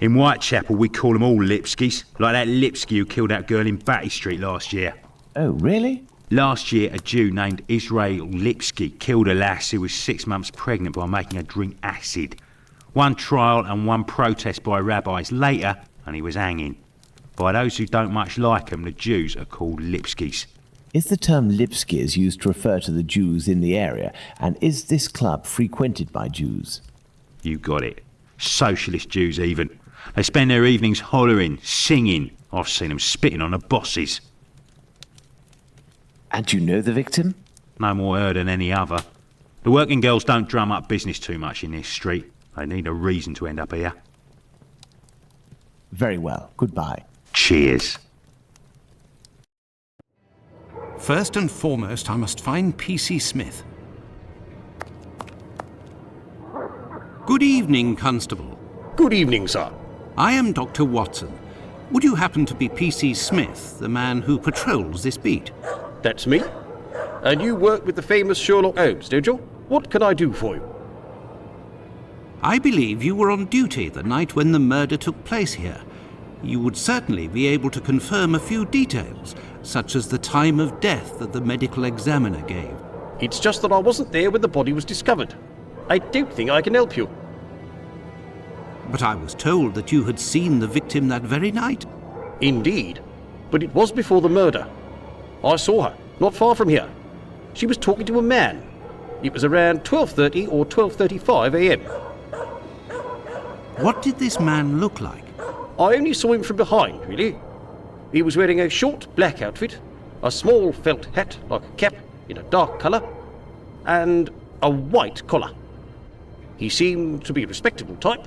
In Whitechapel, we call them all Lipskys, like that Lipsky who killed that girl in Batty Street last year. Oh, really? Last year, a Jew named Israel Lipsky killed a lass who was 6 months pregnant by making her drink acid. One trial and one protest by rabbis later, and he was hanging. By those who don't much like him, the Jews are called Lipskys. Is the term Lipskys used to refer to the Jews in the area, and is this club frequented by Jews? You got it. Socialist Jews even. They spend their evenings hollering, singing. I've seen them spitting on the bosses. And you know the victim? No more her than any other. The working girls don't drum up business too much in this street. They need a reason to end up here. Very well. Goodbye. Cheers. First and foremost, I must find P.C. Smith. Good evening, Constable. Good evening, sir. I am Dr. Watson. Would you happen to be P.C. Smith, the man who patrols this beat? That's me. And you work with the famous Sherlock Holmes, don't you? What can I do for you? I believe you were on duty the night when the murder took place here. You would certainly be able to confirm a few details, such as the time of death that the medical examiner gave. It's just that I wasn't there when the body was discovered. I don't think I can help you. But I was told that you had seen the victim that very night. Indeed. But it was before the murder. I saw her, not far from here. She was talking to a man. It was around 12:30 or 12:35 a.m. What did this man look like? I only saw him from behind, really. He was wearing a short black outfit, a small felt hat like a cap in a dark colour, and a white collar. He seemed to be a respectable type.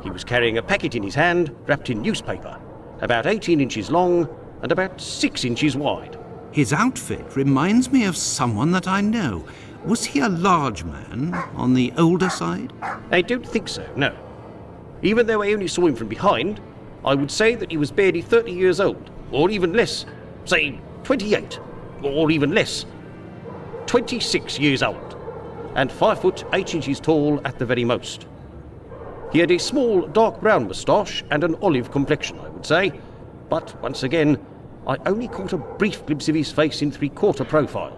He was carrying a packet in his hand wrapped in newspaper, about 18 inches long and about 6 inches wide. His outfit reminds me of someone that I know. Was he a large man, on the older side? I don't think so, no. Even though I only saw him from behind, I would say that he was barely 30 years old, or even less, say 28, or even less, 26 years old, and 5 foot 8 inches tall at the very most. He had a small dark brown moustache and an olive complexion, I would say, but once again, I only caught a brief glimpse of his face in three-quarter profile.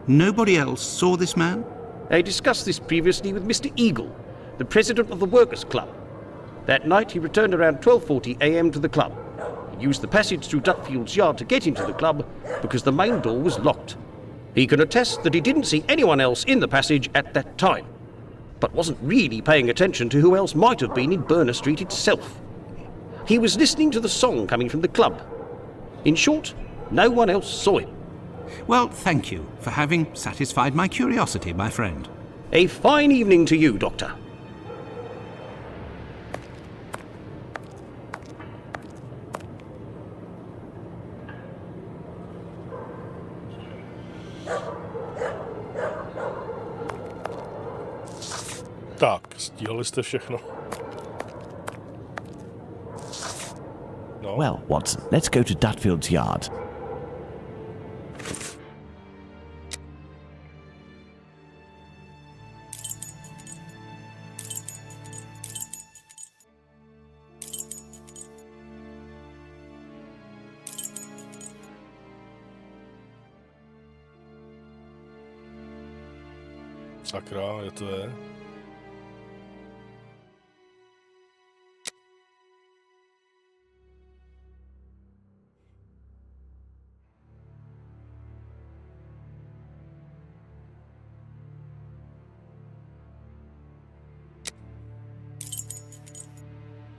Nobody else saw this man? I discussed this previously with Mr. Eagle, the president of the Workers' Club. That night he returned around 12:40 a.m. to the club. He used the passage through Dutfield's yard to get into the club because the main door was locked. He can attest that he didn't see anyone else in the passage at that time, but wasn't really paying attention to who else might have been in Burner Street itself. He was listening to the song coming from the club. In short, no one else saw him. Well, thank you for having satisfied my curiosity, my friend. A fine evening to you, Doctor. Tak, stíhali jste všechno. No. Well, Watson, let's go to Dutfield's yard. Sakra, je to je.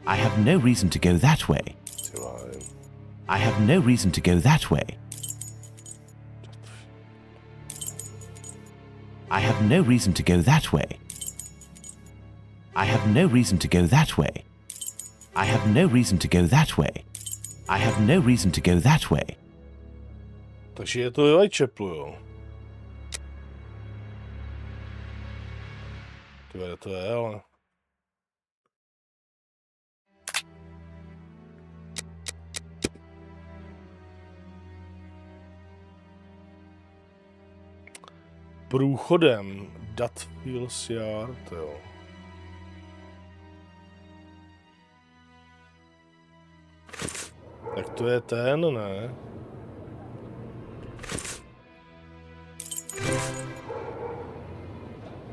I have no reason to go that way. I have no reason to go that way. I have no reason to go that way. I have no reason to go that way. I have no reason to go that way. I have no reason to go that way. Takže je to Whitechapel, jo. To je, ale... Průchodem Dutfield's Yard, jo. Tak to je ten, ne?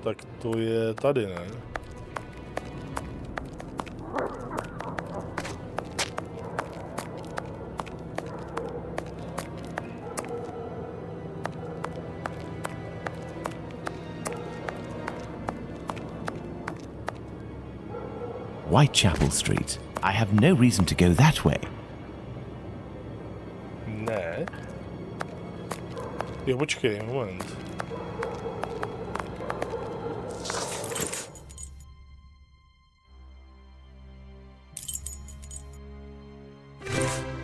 Tak to je tady, ne? Whitechapel Street. I have no reason to go that way. Ne. Jo, počkej, moment.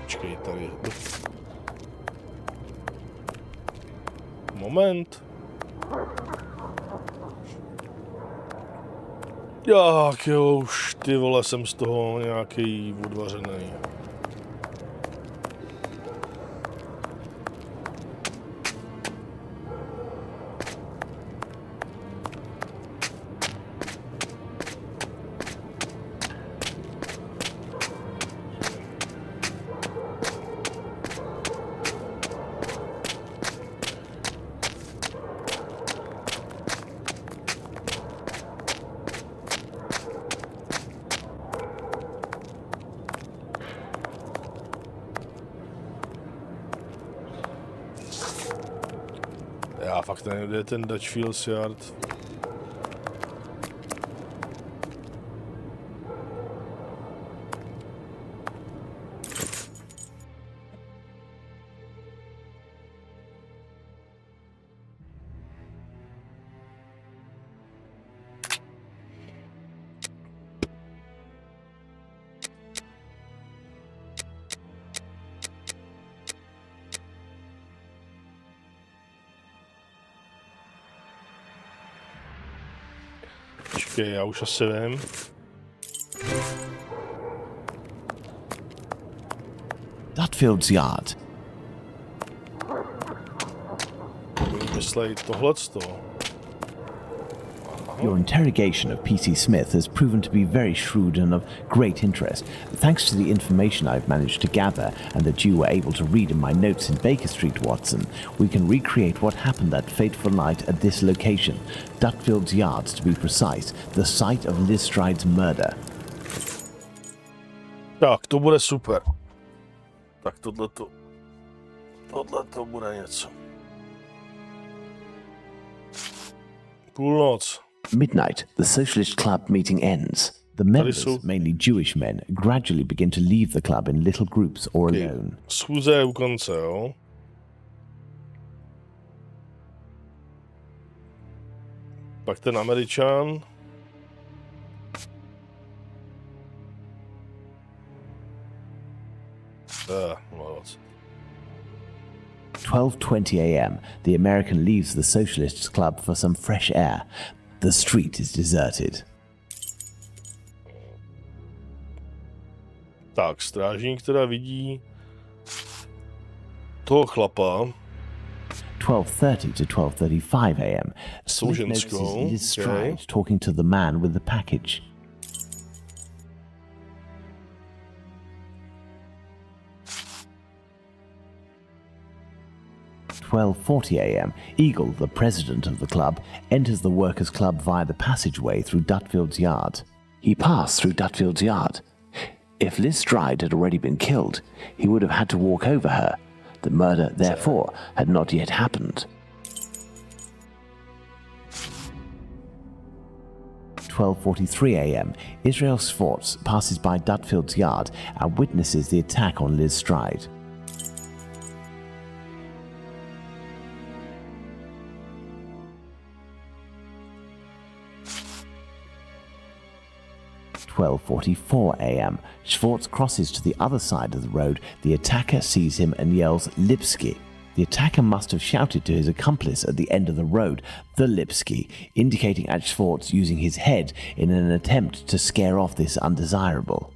Počkej, tady. Moment. Jak jo, už ty vole, jsem z toho nějaký odvařený. Já fakt nevím, kde je ten Dutfield's Yard. Počkej, já už asi vím. Dutfield's Yard. Myslej tohleto. Your interrogation of P.C. Smith has proven to be very shrewd and of great interest. Thanks to the information I've managed to gather and that you were able to read in my notes in Baker Street, Watson, we can recreate what happened that fateful night at this location, Dutfield's Yard to be precise, the site of Liz Stride's murder. Tak, to bude super. Tak tohleto bude něco. Půlnoc. Midnight, the socialist club meeting ends. The members, mainly Jewish men, gradually begin to leave the club in little groups or alone. Schůze je u konce, jo? Pak ten Američan. Moc. 12:20 a.m., the American leaves the Socialists Club for some fresh air. The street is deserted. Tak, strážník teda vidí toho chlapa. 12:30 to 12:35 a.m. Smith notices Liz Stride talking to the man with the package. At 12:40 a.m., Eagle, the president of the club, enters the workers' club via the passageway through Dutfield's Yard. He passed through Dutfield's Yard. If Liz Stride had already been killed, he would have had to walk over her. The murder, therefore, had not yet happened. 12:43 a.m., Israel Schwartz passes by Dutfield's yard and witnesses the attack on Liz Stride. At 12:44 a.m., Schwartz crosses to the other side of the road. The attacker sees him and yells, "Lipsky." The attacker must have shouted to his accomplice at the end of the road, "The Lipsky," indicating at Schwartz using his head in an attempt to scare off this undesirable.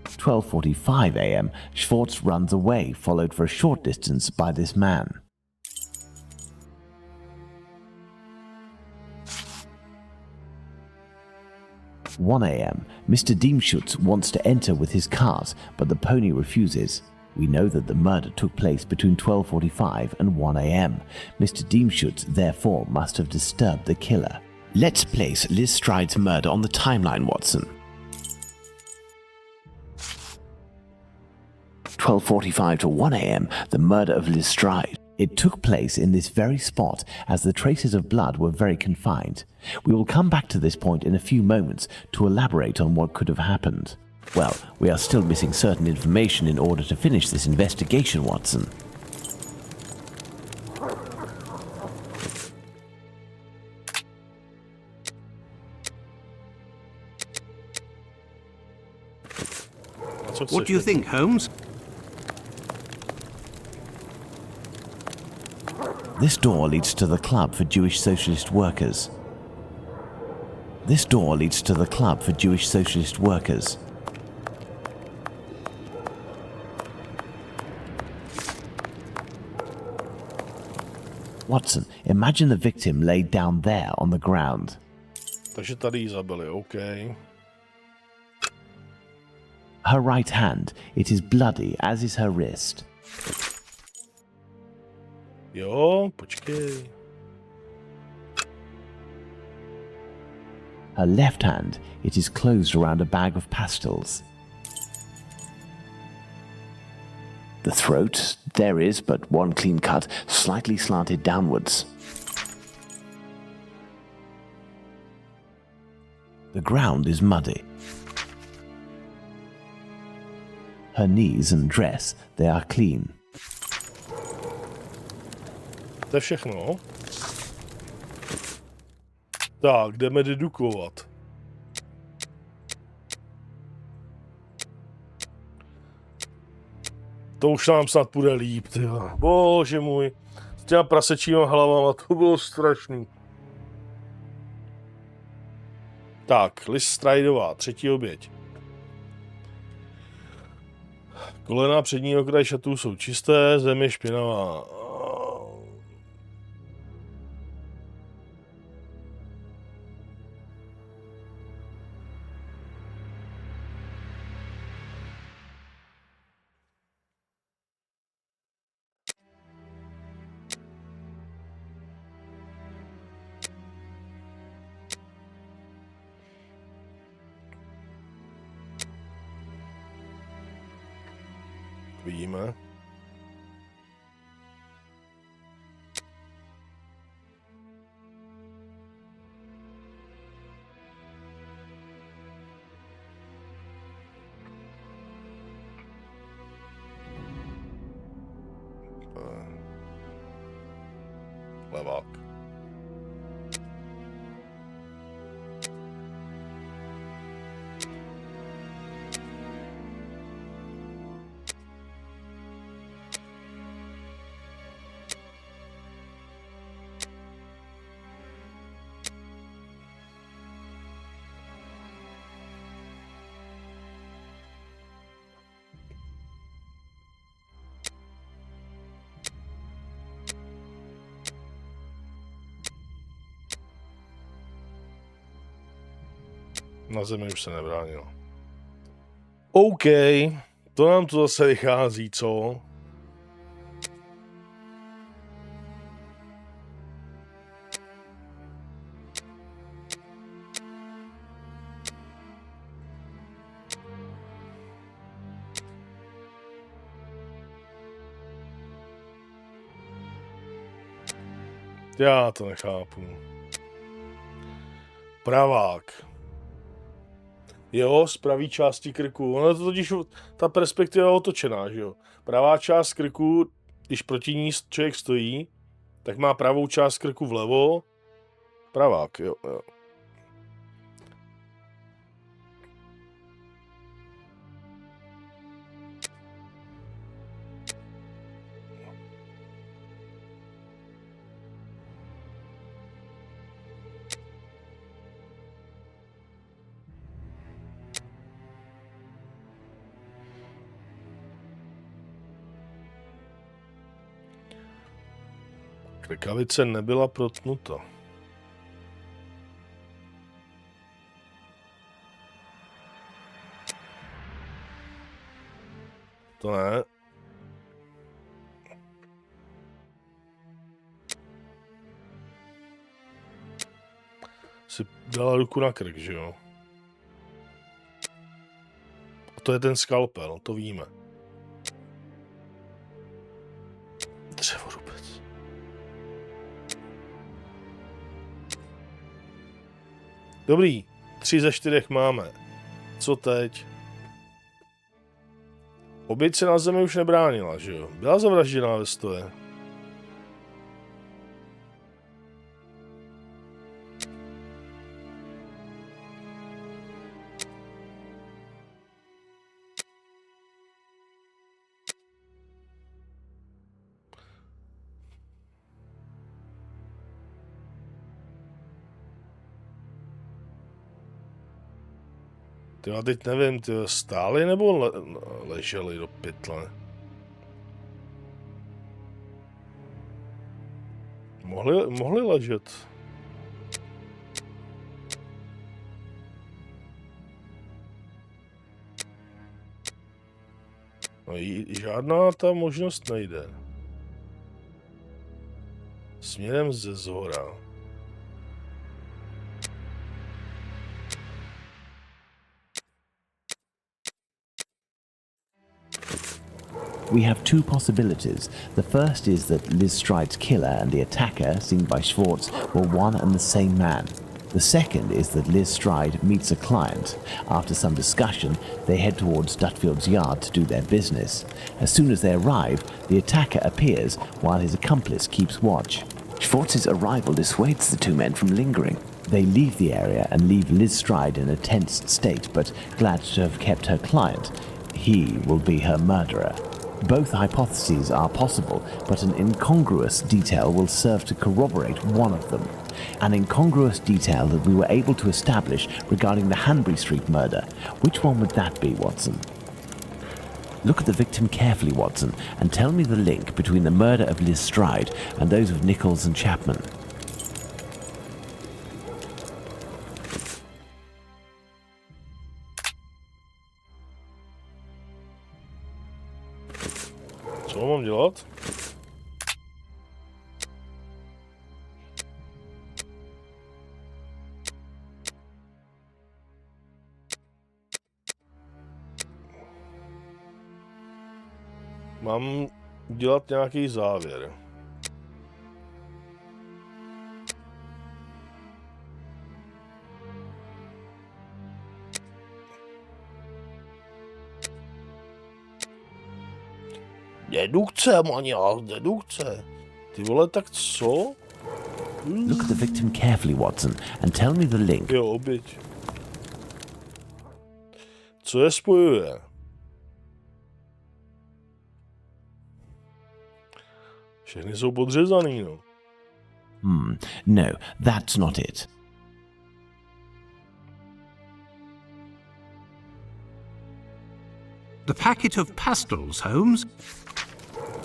12:45 a.m., Schwartz runs away, followed for a short distance by this man. At 1 a.m., Mr. Diemschutz wants to enter with his cart, but the pony refuses. We know that the murder took place between 12:45 and 1 a.m. Mr. Diemschutz therefore must have disturbed the killer. Let's place Liz Stride's murder on the timeline, Watson. 12:45 to 1 a.m., the murder of Liz Stride. It took place in this very spot, as the traces of blood were very confined. We will come back to this point in a few moments to elaborate on what could have happened. Well, we are still missing certain information in order to finish this investigation, Watson. What do you think, Holmes? This door leads to the Club for Jewish Socialist Workers. This door leads to the Club for Jewish Socialist Workers. Watson, imagine the victim laid down there on the ground. Takže tady ji zabili, OK. Her right hand, it is bloody, as is her wrist. Jo, počkej. Her left hand, it is closed around a bag of pastils. The throat, there is but one clean cut, slightly slanted downwards. The ground is muddy. Her knees and dress, they are clean. To je všechno. Tak, jdeme dedukovat. To už nám snad půjde líp, tyhle. Bože můj. S těma prasečíma hlavama, to bylo strašný. Tak, Liz Strideová, třetí oběť. Kolena přední okraj šatů jsou čisté, zem je špinavá. Vidíme. Levák. Na zemi už se nebránil. OK, to nám to zase vychází, co? Já to nechápu. Pravák. Jo, z pravý části krku. Ono je to totiž, ta perspektiva je otočená, že jo. Pravá část krku, když proti ní člověk stojí, tak má pravou část krku vlevo. Pravák, jo. Krkavice nebyla protnuta. To ne. Si dala ruku na krk, že jo? A to je ten skalpel, to víme. Dřevorubec. Dobrý, 3 ze 4 máme. Co teď? Oběť se na zemi už nebránila, že jo? Byla zavražděná ve stoje. Ty, já teď nevím, ty stáli nebo leželi do pytle? Mohli ležet. No, žádná ta možnost nejde. Směrem ze zhora. We have two possibilities. The first is that Liz Stride's killer and the attacker, seen by Schwartz, were one and the same man. The second is that Liz Stride meets a client. After some discussion, they head towards Dutfield's yard to do their business. As soon as they arrive, the attacker appears while his accomplice keeps watch. Schwartz's arrival dissuades the two men from lingering. They leave the area and leave Liz Stride in a tense state, but glad to have kept her client. He will be her murderer. Both hypotheses are possible, but an incongruous detail will serve to corroborate one of them. An incongruous detail that we were able to establish regarding the Hanbury Street murder. Which one would that be, Watson? Look at the victim carefully, Watson, and tell me the link between the murder of Liz Stride and those of Nichols and Chapman. Co mám dělat? Mám dělat nějaký závěr. Dedukce, maniak, dedukce. Ty vole, tak co? Look at the victim carefully, Watson, and tell me the link. Jo, oběť. Co je spojuje? Všechny jsou podřezaný, no. No, that's not it. The packet of pastels, Holmes?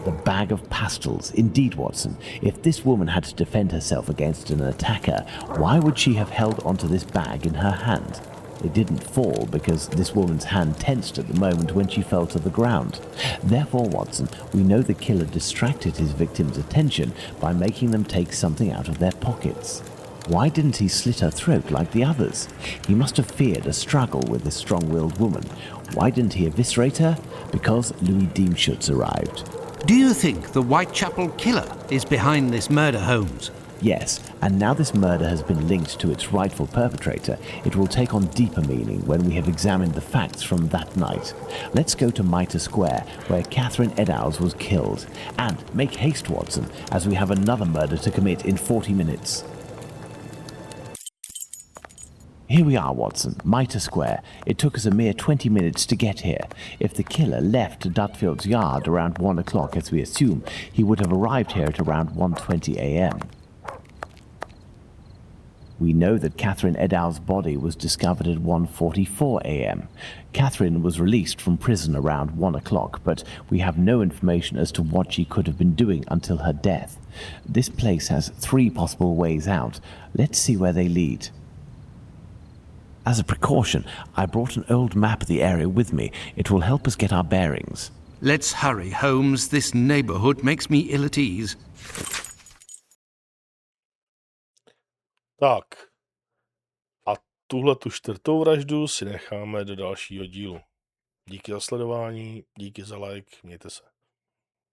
The bag of pastels. Indeed, Watson. If this woman had to defend herself against an attacker, why would she have held onto this bag in her hand? It didn't fall because this woman's hand tensed at the moment when she fell to the ground. Therefore, Watson, we know the killer distracted his victim's attention by making them take something out of their pockets. Why didn't he slit her throat like the others? He must have feared a struggle with this strong-willed woman. Why didn't he eviscerate her? Because Louis Diemschutz arrived. Do you think the Whitechapel killer is behind this murder, Holmes? Yes, and now this murder has been linked to its rightful perpetrator, it will take on deeper meaning when we have examined the facts from that night. Let's go to Mitre Square, where Catherine Eddowes was killed. And make haste, Watson, as we have another murder to commit in 40 minutes. Here we are, Watson, Mitre Square. It took us a mere 20 minutes to get here. If the killer left Dutfield's yard around 1 o'clock, as we assume, he would have arrived here at around 1:20 a.m. We know that Catherine Eddowes' body was discovered at 1:44 a.m. Catherine was released from prison around 1 o'clock, but we have no information as to what she could have been doing until her death. This place has 3 possible ways out. Let's see where they lead. As a precaution, I brought an old map of the area with me. It will help us get our bearings. Let's hurry, Holmes. This neighborhood makes me ill at ease. Tak. A tuhle tu 4. vraždu si necháme do dalšího dílu. Díky za sledování, díky za like, mějte se.